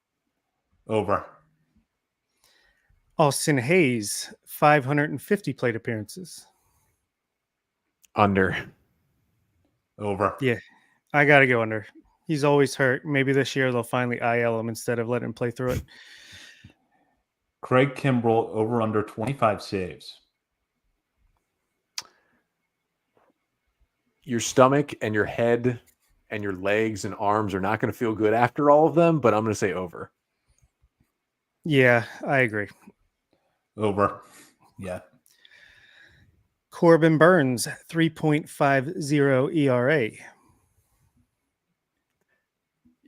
Over. Austin Hayes, 550 plate appearances. Under. Over. Yeah, I got to go under. He's always hurt. Maybe this year they'll finally IL him instead of letting him play through it. Craig Kimbrell, over under 25 saves. Your stomach and your head and your legs and arms are not going to feel good after all of them, but I'm going to say over. Yeah, I agree. Over. Yeah. Corbin Burns, 3.50 ERA.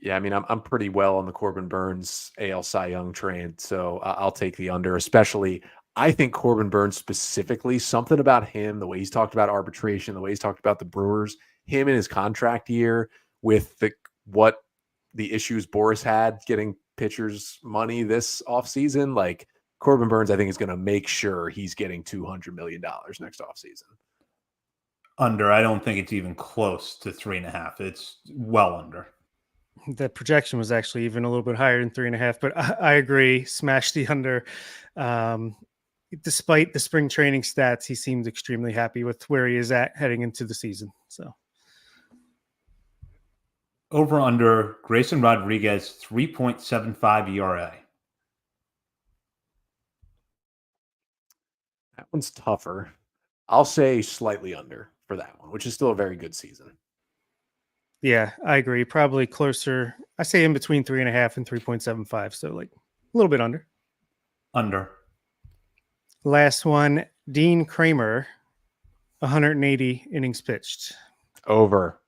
Yeah, I mean, I'm pretty well on the Corbin Burns AL Cy Young train, so I'll take the under, especially I think Corbin Burns specifically, something about him, the way he's talked about arbitration, the way he's talked about the Brewers, him in his contract year with what the issues Boris had getting pitchers money this offseason, like Corbin Burns, I think is going to make sure he's getting $200 million next offseason. Under. I don't think it's even close to 3.5. It's well under. The projection was actually even a little bit higher than 3.5, but I agree. Smash the under. Despite the spring training stats, he seemed extremely happy with where he is at heading into the season. So Over under Grayson Rodriguez, 3.75 ERA. That one's tougher. I'll say slightly under for that one, which is still a very good season. yeah, I agree. Probably closer. I say in between 3.5 and 3.75. So like a little bit under. Under. Last one, Dean Kramer, 180 innings pitched. Over.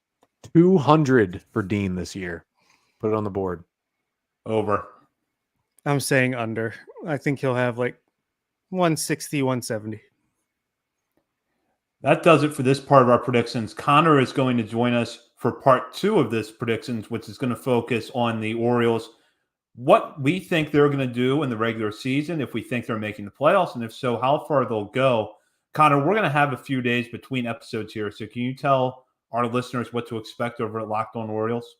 200 for Dean this year. Put it on the board. Over. I'm saying under. I think he'll have like 160, 170. That does it for this part of our predictions. Connor is going to join us for part 2 of this predictions, which is going to focus on the Orioles, what we think they're going to do in the regular season, if we think they're making the playoffs, and if so, how far they'll go. Connor, we're going to have a few days between episodes here, so can you tell our listeners what to expect over at Locked On Orioles?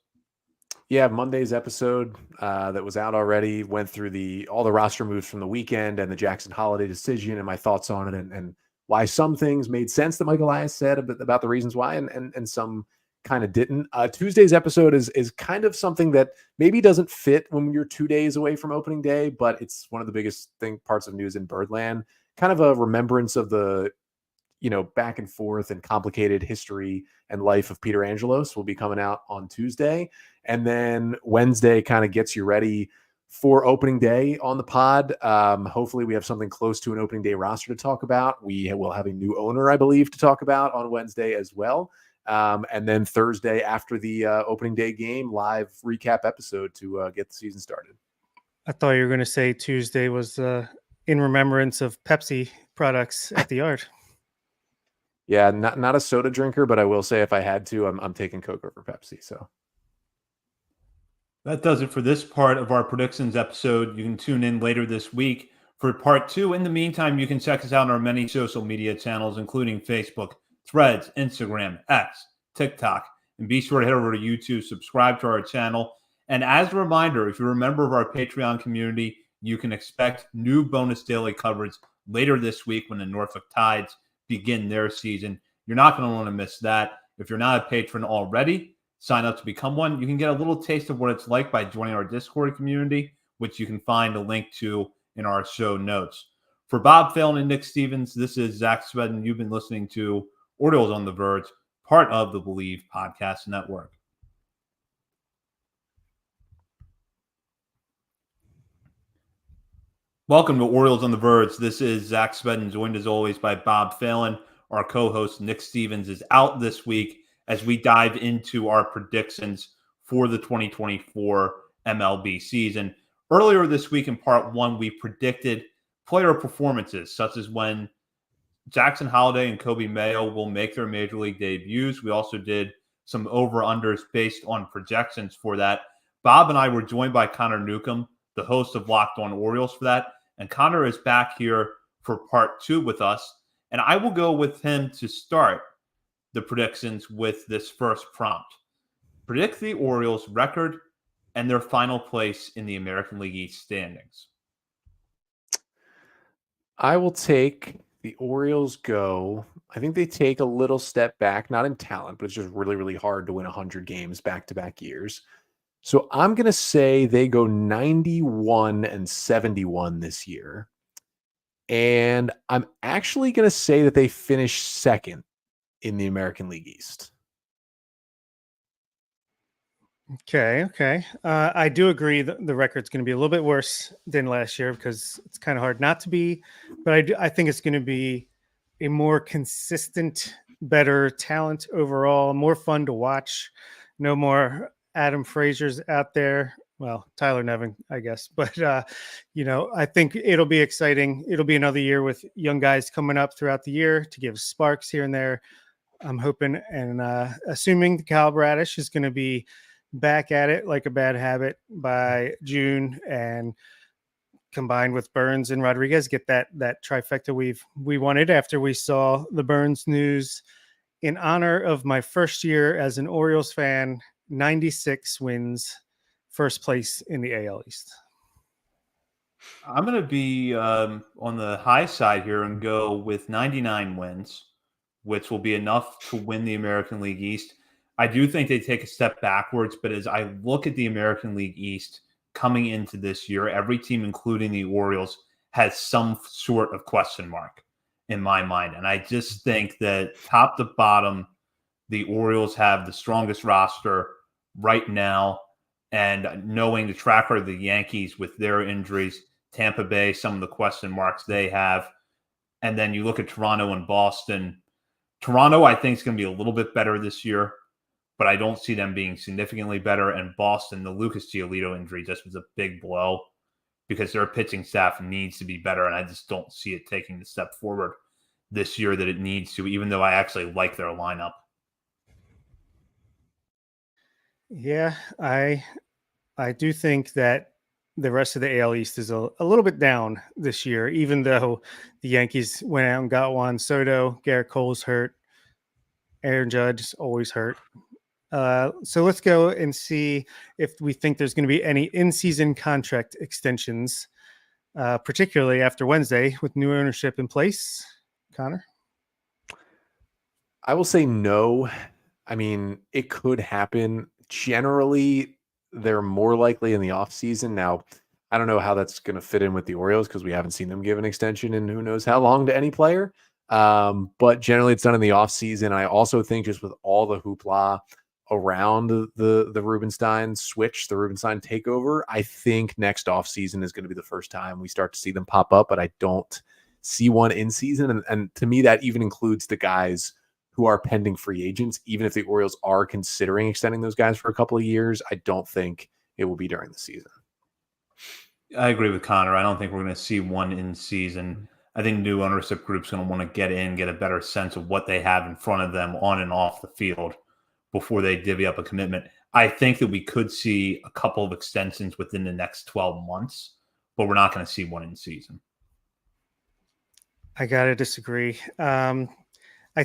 Yeah, Monday's episode that was out already went through all the roster moves from the weekend and the Jackson Holliday decision and my thoughts on it and why some things made sense that Mike Elias said about the reasons why and some kind of didn't. Tuesday's episode is kind of something that maybe doesn't fit when you're 2 days away from opening day, but it's one of the biggest parts of news in Birdland. Kind of a remembrance of the back and forth and complicated history and life of Peter Angelos will be coming out on Tuesday. And then Wednesday kind of gets you ready for opening day on the pod. Hopefully we have something close to an opening day roster to talk about. We will have a new owner, I believe, to talk about on Wednesday as well. And then Thursday after the opening day game, live recap episode to get the season started. I thought you were going to say Tuesday was in remembrance of Pepsi products at the yard. Yeah, not a soda drinker, but I will say if I had to, I'm taking Coke over Pepsi. So that does it for this part of our predictions episode. You can tune in later this week for part 2. In the meantime, you can check us out on our many social media channels, including Facebook, Threads, Instagram, X, TikTok, and be sure to head over to YouTube, subscribe to our channel. And as a reminder, if you're a member of our Patreon community, you can expect new bonus daily coverage later this week when the Norfolk Tides begin their season. You're not going to want to miss that. If you're not a patron already, sign up to become one. You can get a little taste of what it's like by joining our Discord community, which you can find a link to in our show notes. For Bob Phelan and Nick Stevens, this is Zach Sweden. You've been listening to Orioles on the Verge, part of the Believe Podcast Network. Welcome to Orioles on the Verge. This is Zach Sweden, joined as always by Bob Phelan. Our co-host Nick Stevens is out this week as we dive into our predictions for the 2024 MLB season. Earlier this week in part 1, we predicted player performances, such as when Jackson Holliday and Jorge Mateo will make their major league debuts. We also did some over-unders based on projections for that. Bob and I were joined by Connor Newcomb, the host of Locked On Orioles, for that. And Connor is back here for part 2 with us. And I will go with him to start the predictions with this first prompt. Predict the Orioles' record and their final place in the American League East standings. I will take the Orioles I think they take a little step back, not in talent, but it's just really, really hard to win 100 games back-to-back years. So I'm going to say they go 91-71 this year. And I'm actually going to say that they finish second in the American League East. Okay. I do agree that the record's going to be a little bit worse than last year because it's kind of hard not to be. But I think it's going to be a more consistent, better talent overall, more fun to watch. No more Adam Frazier's out there. Well, Tyler Nevin, I guess. But, I think it'll be exciting. It'll be another year with young guys coming up throughout the year to give sparks here and there. I'm hoping and assuming Kyle Bradish is going to be back at it like a bad habit by June, and combined with Burns and Rodriguez, get that trifecta we wanted after we saw the Burns news. In honor of my first year as an Orioles fan, 96 wins, first place in the AL East. I'm going to be on the high side here and go with 99 wins, which will be enough to win the American League East. I do think they take a step backwards, but as I look at the American League East coming into this year, every team, including the Orioles, has some sort of question mark in my mind. And I just think that top to bottom, the Orioles have the strongest roster right now. And knowing the track record of the Yankees with their injuries, Tampa Bay, some of the question marks they have. And then you look at Toronto and Boston. Toronto, I think, is going to be a little bit better this year, but I don't see them being significantly better. And Boston, the Lucas Giolito injury just was a big blow because their pitching staff needs to be better, and I just don't see it taking the step forward this year that it needs to, even though I actually like their lineup. Yeah, I do think that the rest of the AL East is a little bit down this year, even though the Yankees went out and got Juan Soto, Garrett Cole's hurt, Aaron Judge is always hurt. So let's go and see if we think there's going to be any in-season contract extensions, particularly after Wednesday with new ownership in place. Connor? I will say no. I mean, it could happen. Generally, they're more likely in the offseason. Now, I don't know how that's going to fit in with the Orioles because we haven't seen them give an extension in who knows how long to any player. But generally it's done in the off season. I also think just with all the hoopla around the Rubenstein switch, the Rubenstein takeover, I think next off season is going to be the first time we start to see them pop up, but I don't see one in season. And to me, that even includes the guys who are pending free agents. Even if the Orioles are considering extending those guys for a couple of years, I don't think it will be during the season. I agree with Connor. I don't think we're going to see one in season. I think new ownership group's going to want to get a better sense of what they have in front of them on and off the field before they divvy up a commitment. I think that we could see a couple of extensions within the next 12 months, but we're not going to see one in season. I got to disagree. I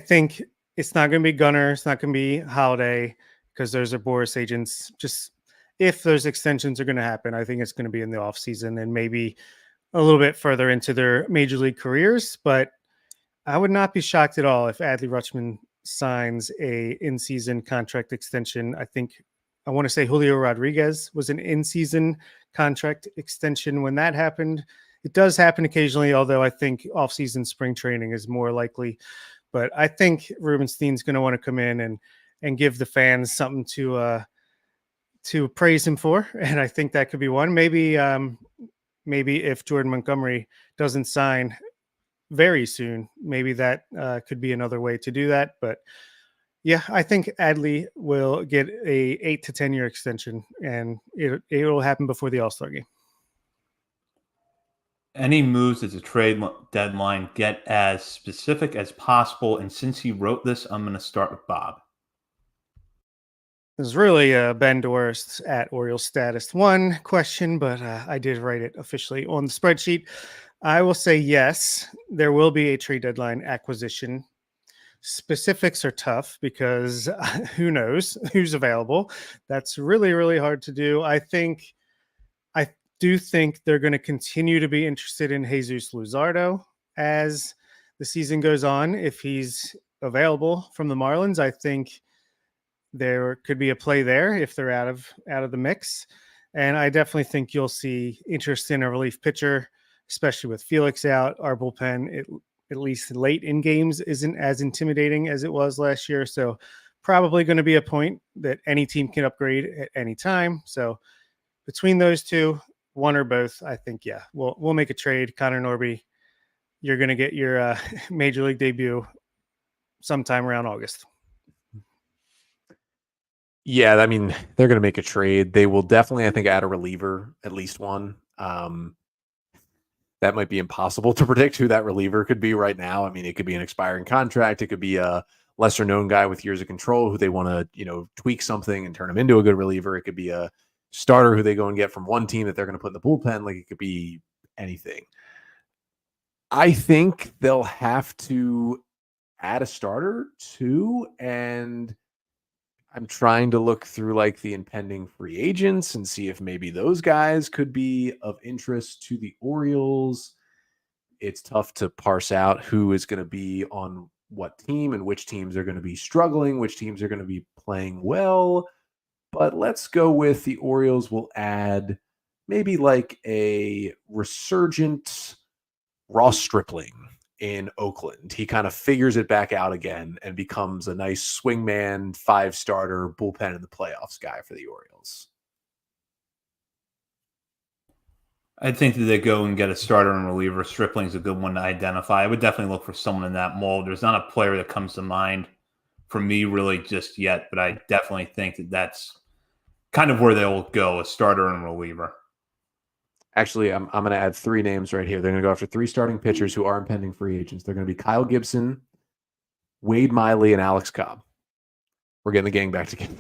think it's not going to be Gunnar. It's not going to be Holliday because those are Boris agents. Just if those extensions are going to happen, I think it's going to be in the offseason and maybe a little bit further into their major league careers. But I would not be shocked at all if Adley Rutschman signs a in-season contract extension. I want to say Julio Rodriguez was an in-season contract extension when that happened. It does happen occasionally, although I think off-season spring training is more likely. But I think Rubenstein's going to want to come in and give the fans something to praise him for, and I think that could be one. Maybe if Jordan Montgomery doesn't sign very soon, maybe that could be another way to do that. But yeah, I think Adley will get a 8 to 10 year extension, and it'll happen before the All-Star game. Any moves at the trade deadline, get as specific as possible. And since he wrote this, I'm going to start with Bob. This is really a Ben Dorst at Orioles Status 1 question, but I did write it officially on the spreadsheet. I will say yes, there will be a trade deadline acquisition. Specifics are tough because who knows who's available. That's really, really hard to do. I do think they're going to continue to be interested in Jesus Luzardo as the season goes on. If he's available from the Marlins, I think there could be a play there if they're out of the mix. And I definitely think you'll see interest in a relief pitcher, especially with Felix out. Our bullpen, at least late in games, isn't as intimidating as it was last year. So probably going to be a point that any team can upgrade at any time. So between those two, one or both, I think, yeah, we'll make a trade. Connor Norby, you're going to get your major league debut sometime around August. Yeah, I mean, they're going to make a trade. They will definitely, I think, add a reliever, at least one. That might be impossible to predict who that reliever could be right now. I mean, it could be an expiring contract. It could be a lesser known guy with years of control who they want to, tweak something and turn him into a good reliever. It could be a starter who they go and get from one team that they're going to put in the bullpen. Like, it could be anything. I think they'll have to add a starter too. And I'm trying to look through like the impending free agents and see if maybe those guys could be of interest to the Orioles. It's tough to parse out who is going to be on what team and which teams are going to be struggling, which teams are going to be playing well. But let's go with the Orioles will add maybe like a resurgent Ross Stripling in Oakland. He kind of figures it back out again and becomes a nice swingman, 5-starter bullpen in the playoffs guy for the Orioles. I think that they go and get a starter and reliever. Stripling's a good one to identify. I would definitely look for someone in that mold. There's not a player that comes to mind for me really just yet, but I definitely think that that's kind of where they'll go, a starter and reliever. Actually, I'm going to add 3 names right here. They're going to go after 3 starting pitchers who are impending free agents. They're going to be Kyle Gibson, Wade Miley, and Alex Cobb. We're getting the gang back together.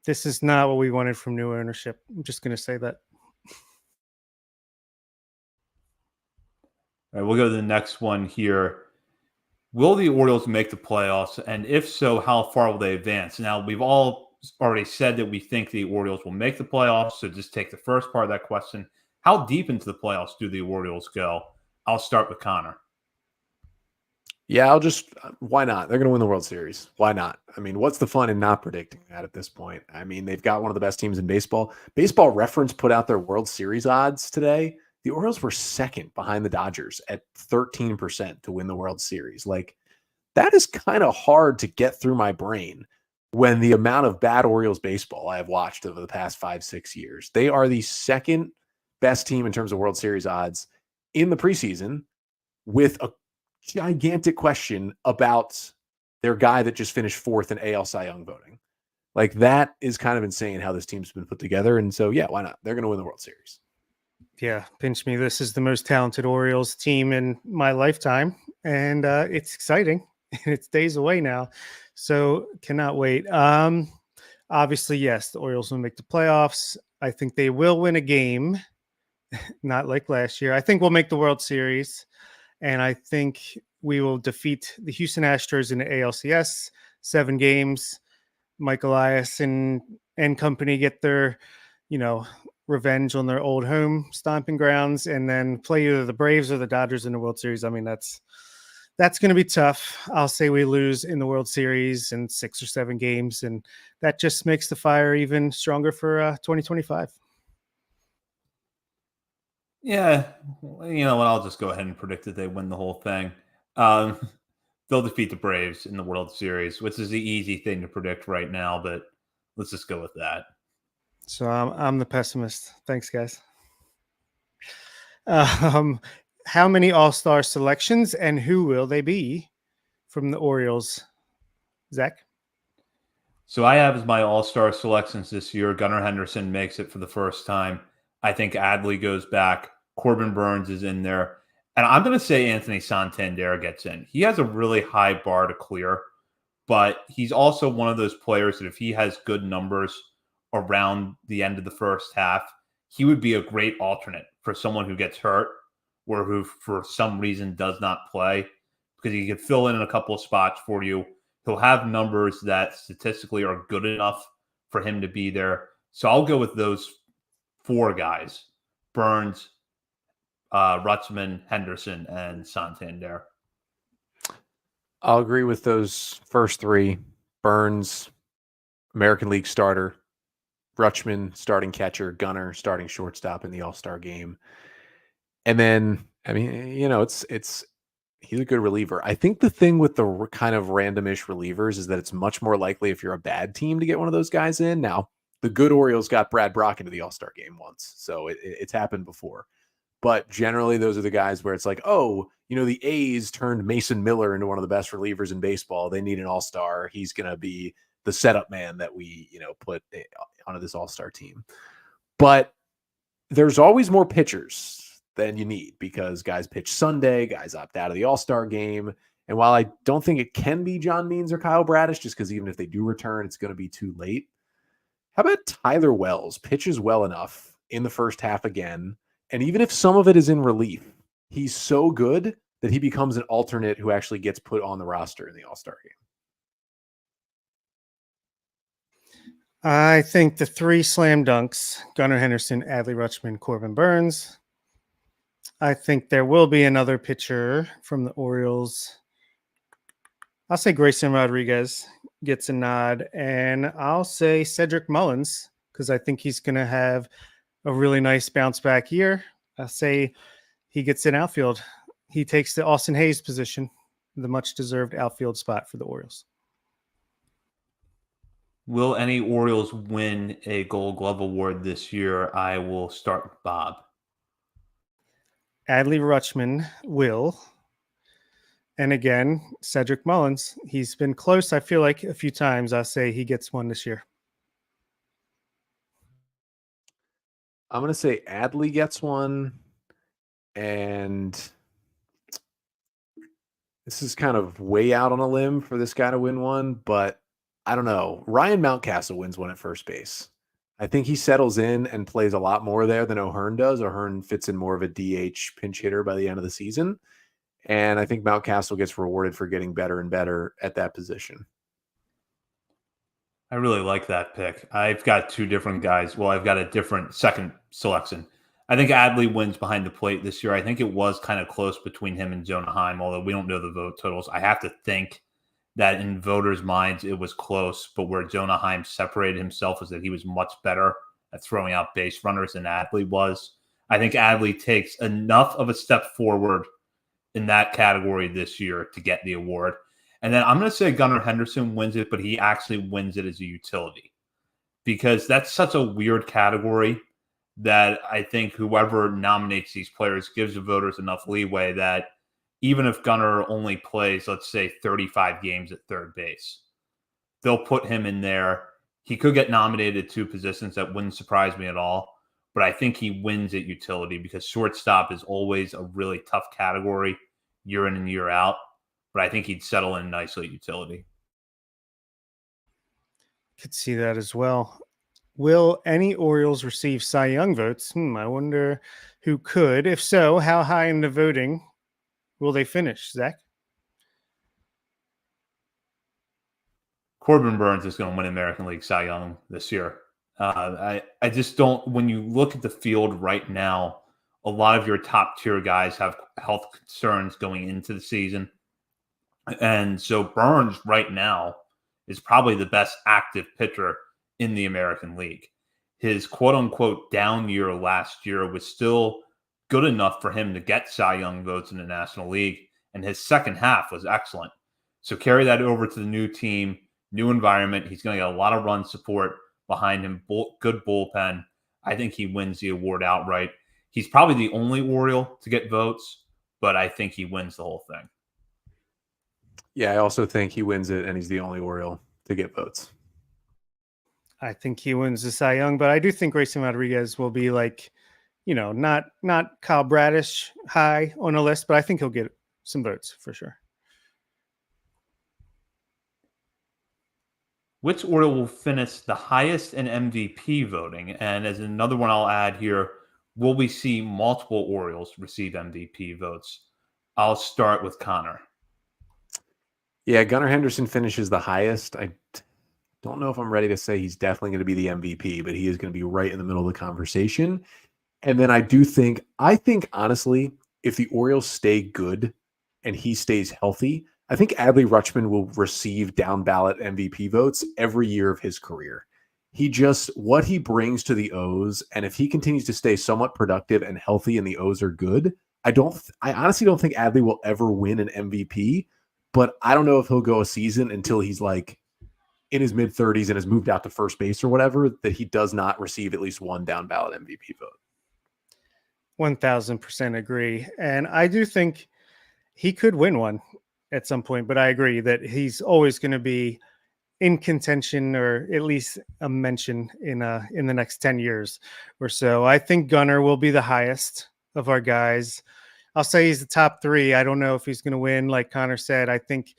This is not what we wanted from new ownership. I'm just going to say that. All right, we'll go to the next one here. Will the Orioles make the playoffs? And if so, how far will they advance? Now, we've all already said that we think the Orioles will make the playoffs. So just take the first part of that question. How deep into the playoffs do the Orioles go? I'll start with Connor. Yeah, why not? They're going to win the World Series. Why not? I mean, what's the fun in not predicting that at this point? I mean, they've got one of the best teams in baseball. Baseball Reference put out their World Series odds today. the Orioles were second behind the Dodgers at 13% to win the World Series. Like, that is kind of hard to get through my brain when the amount of bad Orioles baseball I have watched over the past 5-6 years. They are the second best team in terms of World Series odds in the preseason, with a gigantic question about their guy that just finished fourth in AL Cy Young voting. Like, that is kind of insane how this team's been put together. And so, yeah, why not? They're going to win the World Series. Yeah, pinch me. This is the most talented Orioles team in my lifetime, and it's exciting. It's days away now, so cannot wait. Obviously, yes, the Orioles will make the playoffs. I think they will win a game, not like last year. I think we'll make the World Series, and I think we will defeat the Houston Astros in the ALCS 7 games. Mike Elias and company get their, revenge on their old home stomping grounds, and then play either the Braves or the Dodgers in the World Series. I mean, that's going to be tough. I'll say we lose in the World Series in 6 or 7 games, and that just makes the fire even stronger for 2025. Yeah, you know what? I'll just go ahead and predict that they win the whole thing. They'll defeat the Braves in the World Series, which is the easy thing to predict right now, but let's just go with that. So I'm the pessimist. Thanks, guys. How many All-Star selections and who will they be from the Orioles? Zach? So I have as my All-Star selections this year. Gunnar Henderson makes it for the first time. I think Adley goes back. Corbin Burns is in there. And I'm going to say Anthony Santander gets in. He has a really high bar to clear, but he's also one of those players that if he has good numbers around the end of the first half, he would be a great alternate for someone who gets hurt or who for some reason does not play, because he could fill in a couple of spots for you. He'll have numbers that statistically are good enough for him to be there. So I'll go with those 4 guys: Burns, Rutschman, Henderson, and Santander. I'll agree with those first 3. Burns, American League starter; Rutschman, starting catcher; Gunnar, starting shortstop in the All-Star game. And then, I mean, he's a good reliever. I think the thing with the kind of randomish relievers is that it's much more likely if you're a bad team to get one of those guys in. Now, the good Orioles got Brad Brock into the All-Star game once, so it's happened before. But generally, those are the guys where it's like, oh, the A's turned Mason Miller into one of the best relievers in baseball. They need an all-star. He's going to be the setup man that we, put onto this all-star team. But there's always more pitchers than you need, because guys pitch Sunday, guys opt out of the all-star game. And while I don't think it can be John Means or Kyle Bradish, just because even if they do return, it's going to be too late. How about Tyler Wells pitches well enough in the first half again? And even if some of it is in relief, he's so good that he becomes an alternate who actually gets put on the roster in the All-Star game. I think the 3 slam dunks: Gunnar Henderson, Adley Rutschman, Corbin Burns. I think there will be another pitcher from the Orioles. I'll say Grayson Rodriguez gets a nod, and I'll say Cedric Mullins, because I think he's going to have a really nice bounce back year. I'll say he gets an outfield. He takes the Austin Hayes position, the much deserved outfield spot for the Orioles. Will any Orioles win a Gold Glove award this year? I will start with Bob. Adley Rutschman will. And again, Cedric Mullins. He's been close, I feel like, a few times. I'll say he gets one this year. I'm going to say Adley gets one. And this is kind of way out on a limb for this guy to win one, but I don't know. Ryan Mountcastle wins one at first base. I think he settles in and plays a lot more there than O'Hearn does. O'Hearn fits in more of a DH pinch hitter by the end of the season. And I think Mountcastle gets rewarded for getting better and better at that position. I really like that pick. I've got 2 different guys. Well, I've got a different second selection. I think Adley wins behind the plate this year. I think it was kind of close between him and Jonah Heim, although we don't know the vote totals. I have to think that in voters' minds it was close, but where Jonah Heim separated himself was that he was much better at throwing out base runners than Adley was. I think Adley takes enough of a step forward in that category this year to get the award. And then I'm going to say Gunnar Henderson wins it, but he actually wins it as a utility because that's such a weird category that I think whoever nominates these players gives the voters enough leeway that even if Gunnar only plays, let's say, 35 games at third base, they'll put him in there. He could get nominated 2 positions. That wouldn't surprise me at all. But I think he wins at utility because shortstop is always a really tough category year in and year out. But I think he'd settle in nicely at utility. Could see that as well. Will any Orioles receive Cy Young votes? I wonder who could. If so, how high in the voting will they finish, Zach? Corbin Burns is going to win American League Cy Young this year. I just don't, when you look at the field right now, a lot of your top tier guys have health concerns going into the season. And so Burns right now is probably the best active pitcher in the American League. His quote unquote down year last year was still good enough for him to get Cy Young votes in the National League. And his second half was excellent. So carry that over to the new team, new environment. He's going to get a lot of run support behind him. Good bullpen. I think he wins the award outright. He's probably the only Oriole to get votes, but I think he wins the whole thing. Yeah, I also think he wins it, and he's the only Oriole to get votes. I think he wins the Cy Young, but I do think Grayson Rodriguez will be like, not Kyle Bradish high on the list, but I think he'll get some votes for sure. Which Oriole will finish the highest in MVP voting? And as another one I'll add here, will we see multiple Orioles receive MVP votes? I'll start with Connor. Yeah, Gunnar Henderson finishes the highest. I don't know if I'm ready to say he's definitely going to be the MVP, but he is going to be right in the middle of the conversation. And then I think honestly, if the Orioles stay good and he stays healthy, I think Adley Rutschman will receive down ballot MVP votes every year of his career. What he brings to the O's, and if he continues to stay somewhat productive and healthy and the O's are good, I honestly don't think Adley will ever win an MVP, but I don't know if he'll go a season until he's like in his mid 30s and has moved out to first base or whatever, that he does not receive at least one down ballot MVP vote. 1000% agree. And I do think he could win one at some point, but I agree that he's always going to be in contention or at least a mention in the next 10 years or so. I think Gunnar will be the highest of our guys. I'll say he's the top 3. I don't know if he's going to win. Like Connor said, I think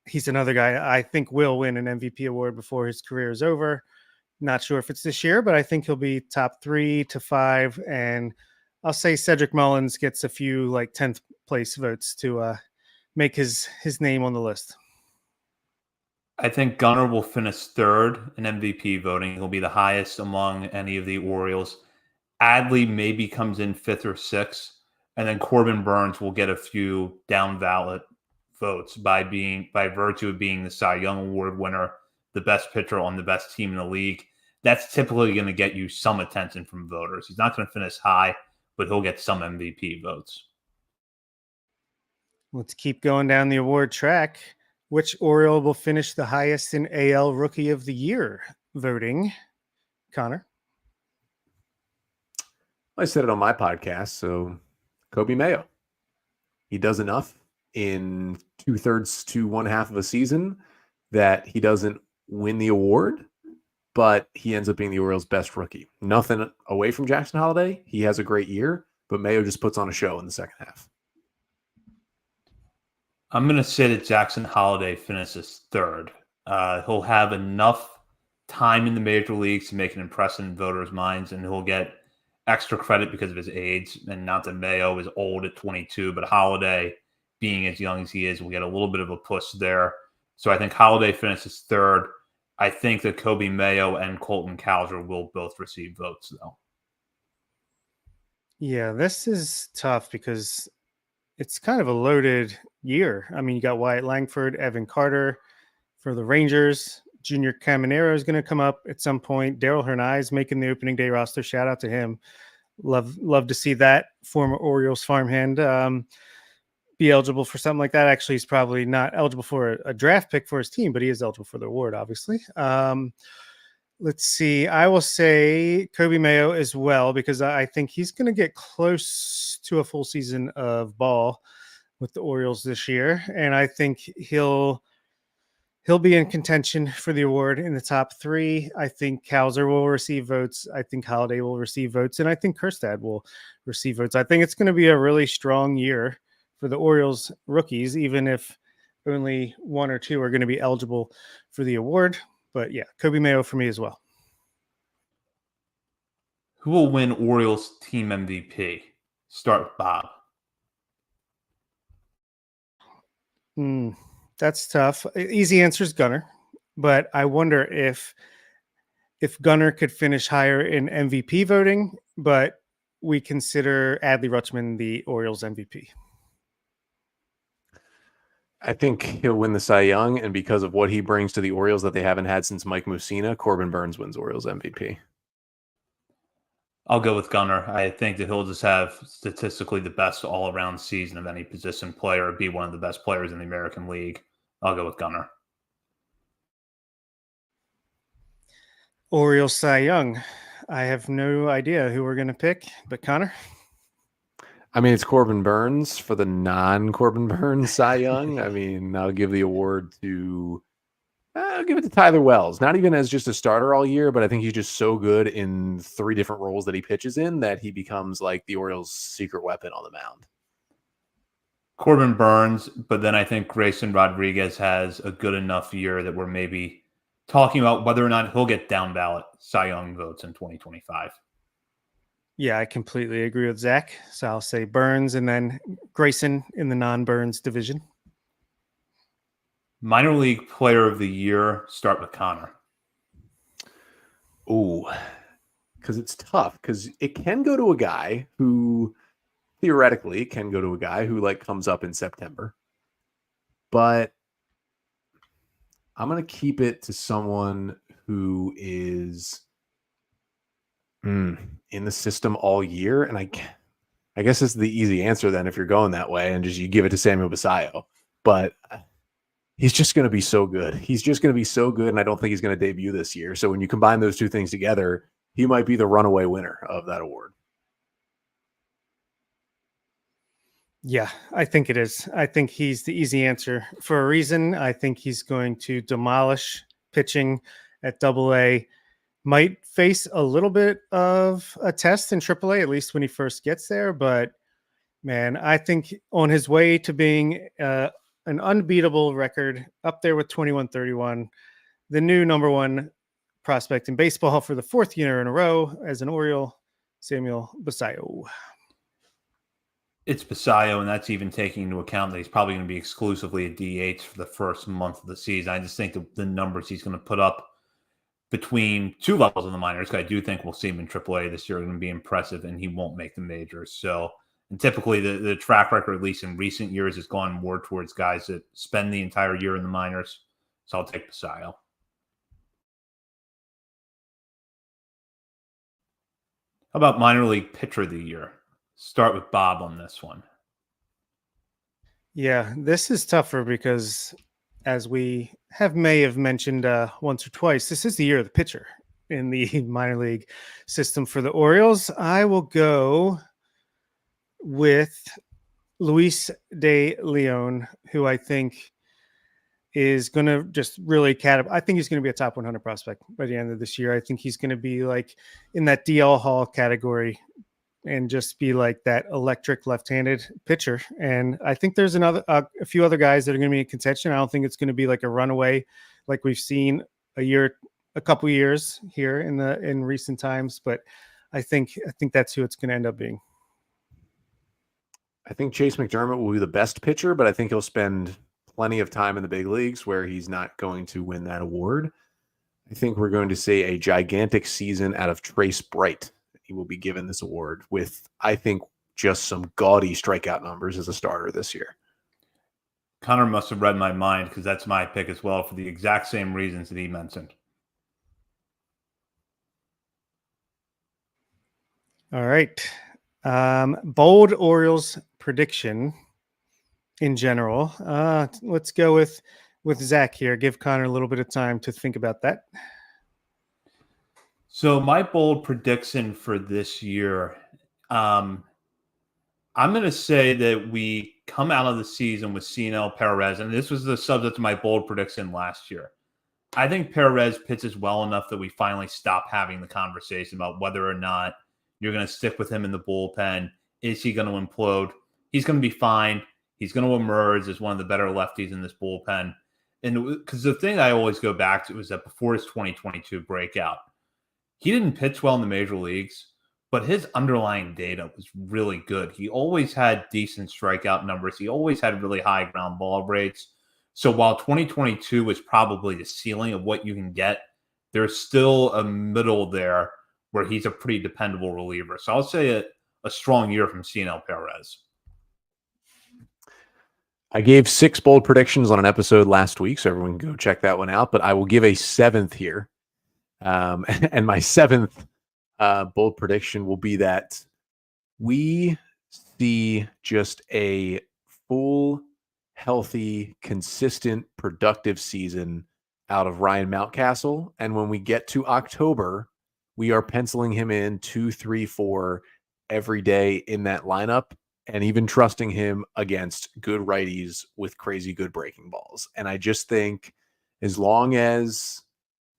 he's another guy I think will win an MVP award before his career is over. Not sure if it's this year, but I think he'll be top 3 to 5. And I'll say Cedric Mullins gets a few like 10th place votes to make his name on the list. I think Gunnar will finish 3rd in MVP voting. He'll be the highest among any of the Orioles. Adley maybe comes in 5th or 6th, and then Corbin Burns will get a few down ballot votes by virtue of being the Cy Young Award winner, the best pitcher on the best team in the league. That's typically going to get you some attention from voters. He's not going to finish high, but he'll get some MVP votes. Let's keep going down the award track. Which Oriole will finish the highest in AL Rookie of the Year voting? Connor? I said it on my podcast, so Coby Mayo. He does enough in 2/3 to 1/2 of a season that he doesn't win the award, but he ends up being the Orioles' best rookie. Nothing away from Jackson Holliday. He has a great year, but Mayo just puts on a show in the second half. I'm going to say that Jackson Holliday finishes 3rd. He'll have enough time in the major leagues to make an impression in voters' minds, and he'll get extra credit because of his age. And not that Mayo is old at 22, but Holliday, being as young as he is, will get a little bit of a push there. So I think Holliday finishes 3rd. I think that Coby Mayo and Colton Cowser will both receive votes, though. Yeah, this is tough because it's kind of a loaded year. I mean, you got Wyatt Langford, Evan Carter for the Rangers. Junior Caminero is going to come up at some point. Daryl Hernaiz making the opening day roster. Shout out to him. Love to see that former Orioles farmhand be eligible for something like that. Actually, he's probably not eligible for a draft pick for his team, but he is eligible for the award, obviously. Let's see. I will say Kobe Mayo as well, because I think he's going to get close to a full season of ball with the Orioles this year. And I think he'll be in contention for the award in the top 3. I think Kauser will receive votes. I think Holliday will receive votes. And I think Kerstad will receive votes. I think it's going to be a really strong year for the Orioles rookies, even if only 1 or 2 are going to be eligible for the award. But yeah, Kobe Mayo for me as well. Who will win Orioles team MVP? Start with Bob. That's tough. Easy answer is Gunnar, but I wonder if Gunnar could finish higher in MVP voting, but we consider Adley Rutschman the Orioles MVP. I think he'll win the Cy Young, and because of what he brings to the Orioles that they haven't had since Mike Mussina, Corbin Burns wins Orioles MVP. I'll go with Gunnar. I think that he'll just have statistically the best all-around season of any position player, be one of the best players in the American League. I'll go with Gunnar. Orioles Cy Young. I have no idea who we're going to pick, but Connor? I mean, it's Corbin Burns for the non-Corbin Burns Cy Young. I mean, I'll give the award to I'll give it to Tyler Wells. Not even as just a starter all year, but I think he's just so good in 3 different roles that he pitches in that he becomes like the Orioles' secret weapon on the mound. Corbin Burns, but then I think Grayson Rodriguez has a good enough year that we're maybe talking about whether or not he'll get down ballot Cy Young votes in 2025. Yeah, I completely agree with Zach. So I'll say Burns and then Grayson in the non-Burns division. Minor League Player of the Year, start with Connor. Ooh, because it's tough, because it can go to a guy who theoretically can go to a guy who like comes up in September. But I'm going to keep it to someone who is in the system all year. And I guess it's the easy answer then if you're going that way and just you give it to Samuel Basallo. But he's just going to be so good. He's just going to be so good, and I don't think he's going to debut this year. So when you combine those 2 things together, he might be the runaway winner of that award. Yeah, I think it is. I think he's the easy answer for a reason. I think he's going to demolish pitching at Double-A. Might face a little bit of a test in Triple-A, at least when he first gets there. But, man, I think on his way to being an unbeatable record up there with 21-31, the new number 1 prospect in baseball for the 4th year in a row as an Oriole, Samuel Basallo. It's Basallo, and that's even taking into account that he's probably going to be exclusively a DH for the first month of the season. I just think the numbers he's going to put up between 2 levels in the minors, I do think we'll see him in AAA this year, going to be impressive, and he won't make the majors. So, and typically the track record, at least in recent years, has gone more towards guys that spend the entire year in the minors. So I'll take Basallo. How about minor league pitcher of the year? Start with Bob on this one. Yeah, this is tougher because, as we may have mentioned once or twice, this is the year of the pitcher in the minor league system for the Orioles. I will go with Luis de Leon, who I think is going to just really I think he's going to be a top 100 prospect by the end of this year. I think he's going to be like in that DL Hall category and just be like that electric left-handed pitcher. And I think there's a few other guys that are going to be in contention. I don't think it's going to be like a runaway like we've seen a couple years here in recent times, but I think that's who it's going to end up being. I think Chase McDermott will be the best pitcher, but I think he'll spend plenty of time in the big leagues where he's not going to win that award. I think we're going to see a gigantic season out of Trace Bright. He will be given this award with, I think, just some gaudy strikeout numbers as a starter this year. Connor must have read my mind because that's my pick as well for the exact same reasons that he mentioned. All right. Bold Orioles prediction in general. Let's go with Zach here. Give Connor a little bit of time to think about that. So my bold prediction for this year, I'm going to say that we come out of the season with CNL Perez, and this was the subject of my bold prediction last year. I think Perez pitches well enough that we finally stop having the conversation about whether or not you're going to stick with him in the bullpen. Is he going to implode? He's going to be fine. He's going to emerge as one of the better lefties in this bullpen. And because the thing I always go back to is that before his 2022 breakout, he didn't pitch well in the major leagues, but his underlying data was really good. He always had decent strikeout numbers. He always had really high ground ball rates. So while 2022 was probably the ceiling of what you can get, there's still a middle there where he's a pretty dependable reliever. So I'll say a strong year from CNL Perez. I gave 6 bold predictions on an episode last week, so everyone can go check that one out. But I will give a 7th here. And my 7th bold prediction will be that we see just a full, healthy, consistent, productive season out of Ryan Mountcastle. And when we get to October, we are penciling him in 2, 3, 4 every day in that lineup, and even trusting him against good righties with crazy good breaking balls. And I just think as long as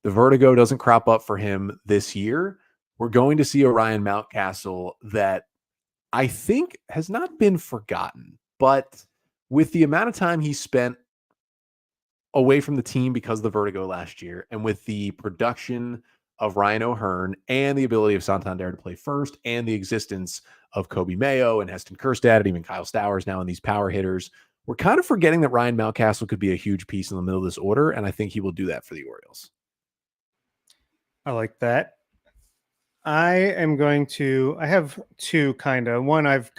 the vertigo doesn't crop up for him this year, we're going to see a Ryan Mountcastle that I think has not been forgotten. But with the amount of time he spent away from the team because of the vertigo last year, and with the production of Ryan O'Hearn and the ability of Santander to play first, and the existence of Kobe Mayo and Heston Kjerstad and even Kyle Stowers now in these power hitters, we're kind of forgetting that Ryan Mountcastle could be a huge piece in the middle of this order, and I think he will do that for the Orioles. I like that. I have 2 kind of. One, I've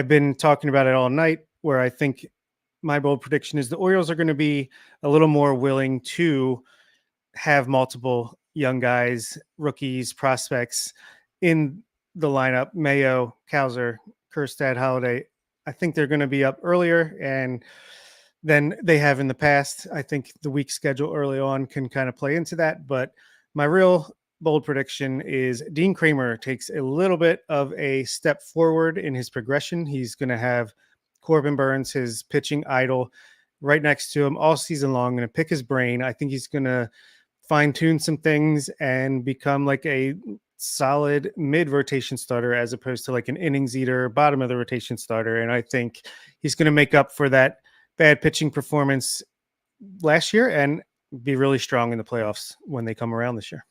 been talking about it all night, where I think my bold prediction is the Orioles are going to be a little more willing to have multiple young guys, rookies, prospects in the lineup. Mayo, Kowser, Kjerstad, Holliday. I think they're going to be up earlier and than they have in the past. I think the week schedule early on can kind of play into that. But my real bold prediction is Dean Kramer takes a little bit of a step forward in his progression. He's going to have Corbin Burns, his pitching idol, right next to him all season long. Going to pick his brain. I think he's going to fine tune some things and become like a solid mid rotation starter as opposed to like an innings eater, bottom of the rotation starter. And I think he's going to make up for that bad pitching performance last year and be really strong in the playoffs when they come around this year.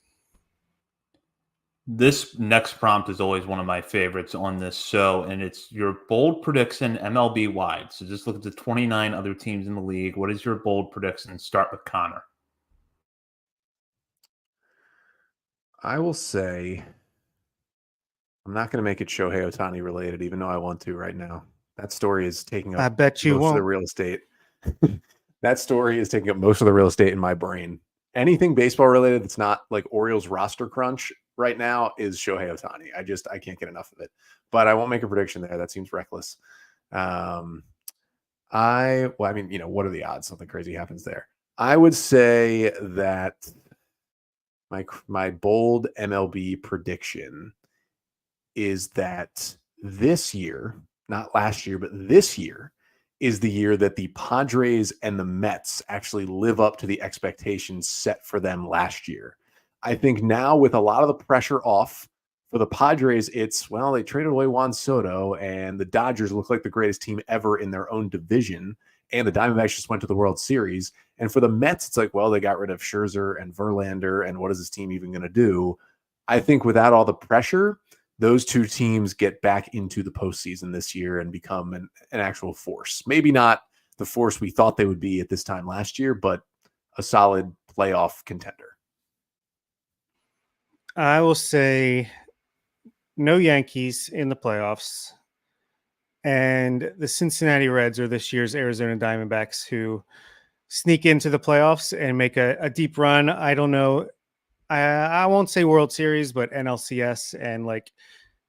This next prompt is always one of my favorites on this show, and it's your bold prediction MLB wide. So just look at the 29 other teams in the league. What is your bold prediction? Start with Connor. I will say I'm not going to make it Shohei Ohtani related, even though I want to right now. That story is taking up I bet you most won't. of the real estate. That story is taking up most of the real estate in my brain. Anything baseball related that's not like Orioles roster crunch right now is Shohei Ohtani. I can't get enough of it. But I won't make a prediction there. That seems reckless. What are the odds something crazy happens there? I would say that my bold MLB prediction is that this year, not last year, but this year is the year that the Padres and the Mets actually live up to the expectations set for them last year. I think now with a lot of the pressure off for the Padres, they traded away Juan Soto and the Dodgers look like the greatest team ever in their own division. And the Diamondbacks just went to the World Series. And for the Mets, it's like, well, they got rid of Scherzer and Verlander. And what is this team even going to do? I think without all the pressure, those 2 teams get back into the postseason this year and become an actual force. Maybe not the force we thought they would be at this time last year, but a solid playoff contender. I will say no Yankees in the playoffs. And the Cincinnati Reds are this year's Arizona Diamondbacks, who sneak into the playoffs and make a deep run. I don't know. I won't say World Series, but NLCS and like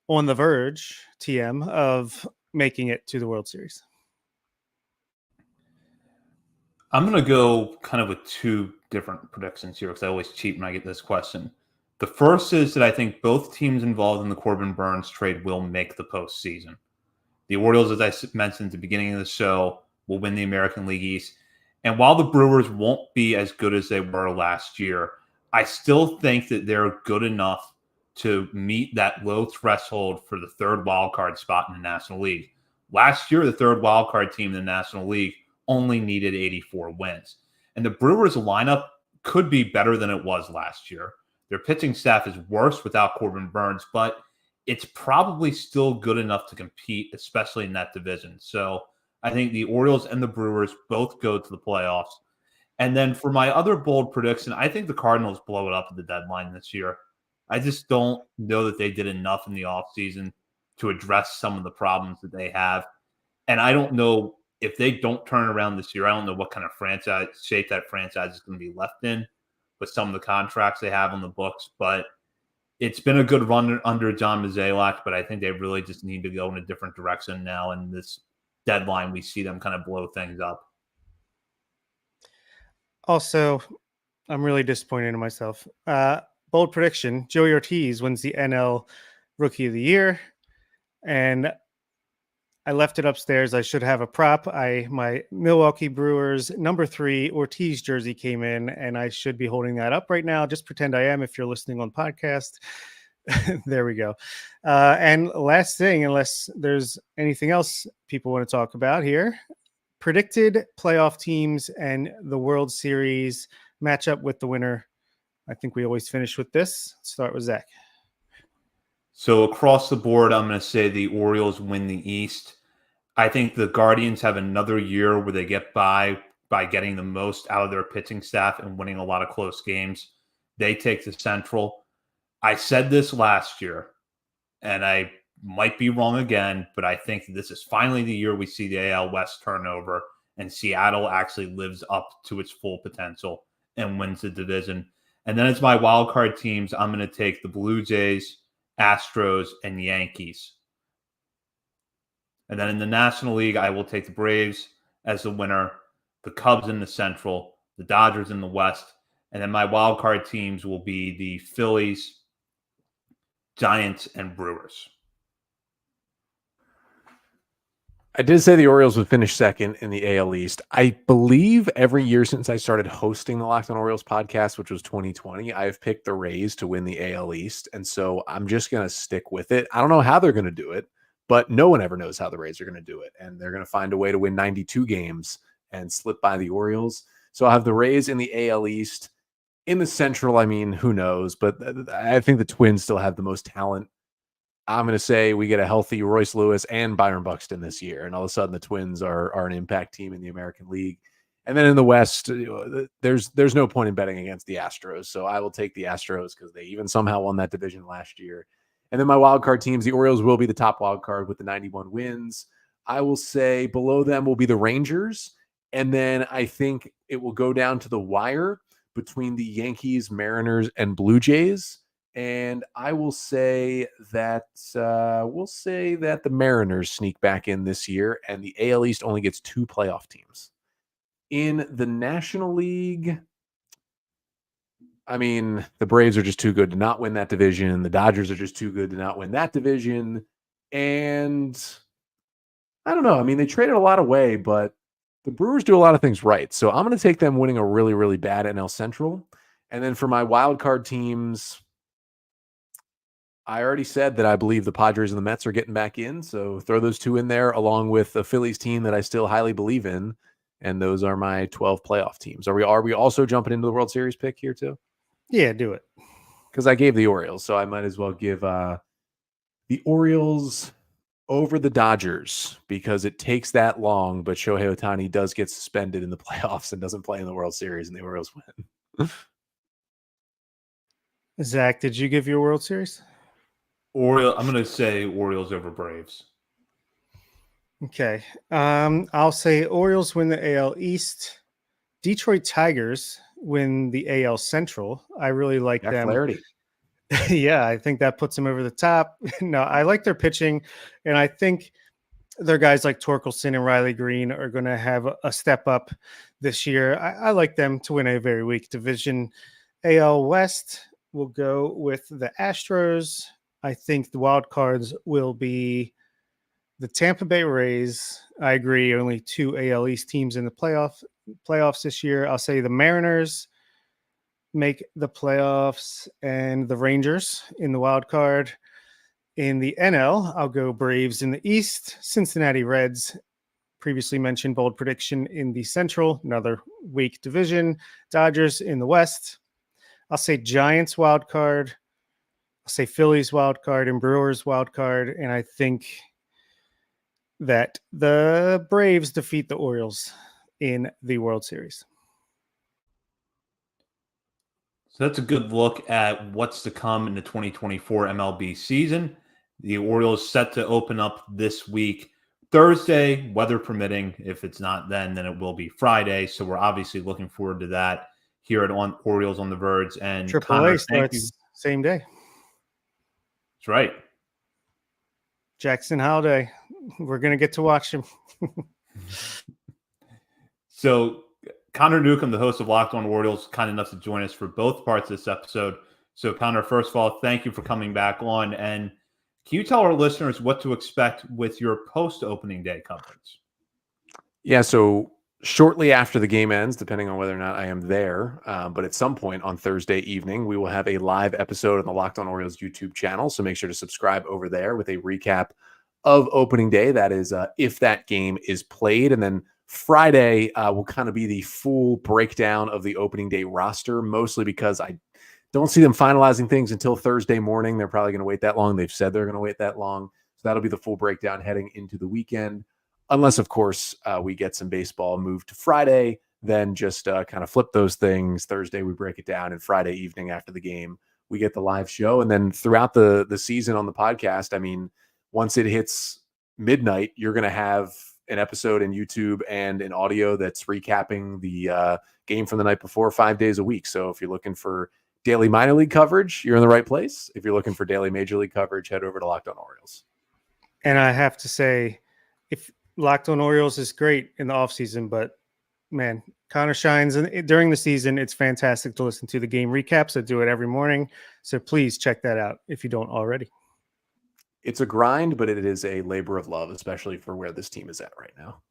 on the verge, TM, of making it to the World Series? I'm going to go kind of with two different predictions here because I always cheat when I get this question. The first is that I think both teams involved in the Corbin Burnes trade will make the postseason. The Orioles, as I mentioned at the beginning of the show, will win the American League East. And while the Brewers won't be as good as they were last year, I still think that they're good enough to meet that low threshold for the third wild card spot in the National League. Last year, the third wild card team in the National League only needed 84 wins. And the Brewers lineup could be better than it was last year. Their pitching staff is worse without Corbin Burnes, but it's probably still good enough to compete, especially in that division. So I think the Orioles and the Brewers both go to the playoffs. And then for my other bold prediction, I think the Cardinals blow it up at the deadline this year. I just don't know that they did enough in the offseason to address some of the problems that they have. And I don't know if they don't turn around this year, I don't know what kind of franchise shape that franchise is going to be left in with some of the contracts they have on the books. But it's been a good run under John Mozeliak, but I think they really just need to go in a different direction now. And this deadline, we see them kind of blow things up. Also, I'm really disappointed in myself. Bold prediction: Joey Ortiz wins the NL Rookie of the Year, and I left it upstairs. I should have a prop. My Milwaukee Brewers #3 Ortiz jersey came in, and I should be holding that up right now. Just pretend I am if you're listening on podcast. There we go. And last thing, unless there's anything else people want to talk about here, predicted playoff teams and the World Series matchup with the winner. I think we always finish with this. Let's start with Zach. So across the board, I'm going to say the Orioles win the East. I think the Guardians have another year where they get by getting the most out of their pitching staff and winning a lot of close games. They take the Central. I said this last year, and I might be wrong again, but I think this is finally the year we see the AL West turnover and Seattle actually lives up to its full potential and wins the division. And then as my wild card teams, I'm going to take the Blue Jays, Astros, and Yankees. And then in the National League, I will take the Braves as the winner, the Cubs in the Central, the Dodgers in the West, and then my wild card teams will be the Phillies, Giants, and Brewers. I did say the Orioles would finish second in the AL East. I believe every year since I started hosting the Locked On Orioles podcast, which was 2020, I've picked the Rays to win the AL East. And so I'm just going to stick with it. I don't know how they're going to do it, but no one ever knows how the Rays are going to do it. And they're going to find a way to win 92 games and slip by the Orioles. So I have the Rays in the AL East. In the Central, I mean, who knows? But I think the Twins still have the most talent. I'm going to say we get a healthy Royce Lewis and Byron Buxton this year, and all of a sudden the Twins are an impact team in the American League. And then in the West, there's no point in betting against the Astros, so I will take the Astros because they even somehow won that division last year. And then my wild card teams, the Orioles will be the top wild card with the 91 wins. I will say below them will be the Rangers, and then I think it will go down to the wire between the Yankees, Mariners, and Blue Jays. And I will say that the Mariners sneak back in this year, and the AL East only gets 2 playoff teams. In the National League, I mean, the Braves are just too good to not win that division. The Dodgers are just too good to not win that division. And I don't know. I mean, they traded a lot away, but the Brewers do a lot of things right. So I'm going to take them winning a really, really bad NL Central. And then for my wild card teams, I already said that I believe the Padres and the Mets are getting back in, so throw those 2 in there along with the Phillies team that I still highly believe in, and those are my 12 playoff teams. Are we also jumping into the World Series pick here too? Yeah, do it. Because I gave the Orioles, so I might as well give the Orioles over the Dodgers because it takes that long, but Shohei Ohtani does get suspended in the playoffs and doesn't play in the World Series, and the Orioles win. Zach, did you give your World Series? I'm going to say Orioles over Braves. Okay. I'll say Orioles win the AL East. Detroit Tigers win the AL Central. I really like Jack them. Flaherty. Yeah, I think that puts them over the top. No, I like their pitching, and I think their guys like Torkelson and Riley Green are going to have a step up this year. I like them to win a very weak division. AL West will go with the Astros. I think the wild cards will be the Tampa Bay Rays. I agree. Only two AL East teams in the playoffs this year. I'll say the Mariners make the playoffs and the Rangers in the wild card. In the NL, I'll go Braves in the East, Cincinnati Reds, previously mentioned bold prediction in the Central, another weak division, Dodgers in the West. I'll say Giants wild card. I'll say Phillies wild card and Brewers wild card. And I think that the Braves defeat the Orioles in the World Series. So that's a good look at what's to come in the 2024 MLB season. The Orioles set to open up this week, Thursday, weather permitting. If it's not then it will be Friday. So we're obviously looking forward to that here at Orioles on the Verge. And AAA starts same day. That's right. Jackson Holliday. We're going to get to watch him. So Connor Newcomb, the host of Locked On Orioles, kind enough to join us for both parts of this episode. So Connor, first of all, thank you for coming back on. And can you tell our listeners what to expect with your post-opening day coverage? Yeah, so shortly after the game ends, depending on whether or not I am there, but at some point on Thursday evening, we will have a live episode on the Locked On Orioles YouTube channel. So make sure to subscribe over there with a recap of opening day. That is if that game is played. And then Friday will kind of be the full breakdown of the opening day roster, mostly because I don't see them finalizing things until Thursday morning. They're probably going to wait that long. They've said they're going to wait that long. So that'll be the full breakdown heading into the weekend. Unless, of course, we get some baseball moved to Friday, then just kind of flip those things. Thursday, we break it down. And Friday evening after the game, we get the live show. And then throughout the season on the podcast, I mean, once it hits midnight, you're going to have an episode in YouTube and an audio that's recapping the game from the night before 5 days a week. So if you're looking for daily minor league coverage, you're in the right place. If you're looking for daily major league coverage, head over to Locked On Orioles. And I have to say, if Locked On Orioles is great in the offseason, but man, Connor shines during the season. It's fantastic to listen to the game recaps. I do it every morning. So please check that out if you don't already. It's a grind, but it is a labor of love, especially for where this team is at right now.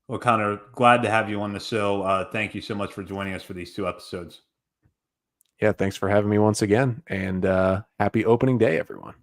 Well, Connor, glad to have you on the show. Thank you so much for joining us for these two episodes. Yeah, thanks for having me once again. And happy opening day, everyone.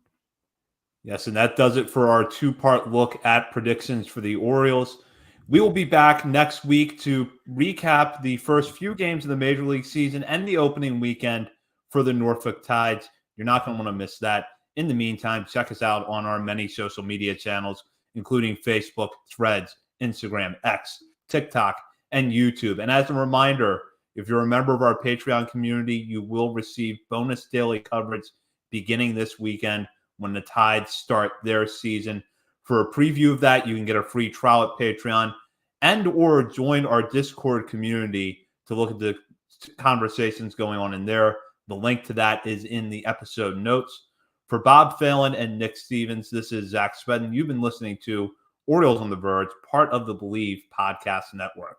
Yes, and that does it for our two-part look at predictions for the Orioles. We will be back next week to recap the first few games of the Major League season and the opening weekend for the Norfolk Tides. You're not going to want to miss that. In the meantime, check us out on our many social media channels, including Facebook, Threads, Instagram, X, TikTok, and YouTube. And as a reminder, if you're a member of our Patreon community, you will receive bonus daily coverage beginning this weekend when the Tides start their season. For a preview of that, you can get a free trial at Patreon and or join our Discord community to look at the conversations going on in there. The link to that is in the episode notes. For Bob Phelan and Nick Stevens, this is Zach Spedden. You've been listening to Orioles on the Verge, part of the Believe Podcast Network.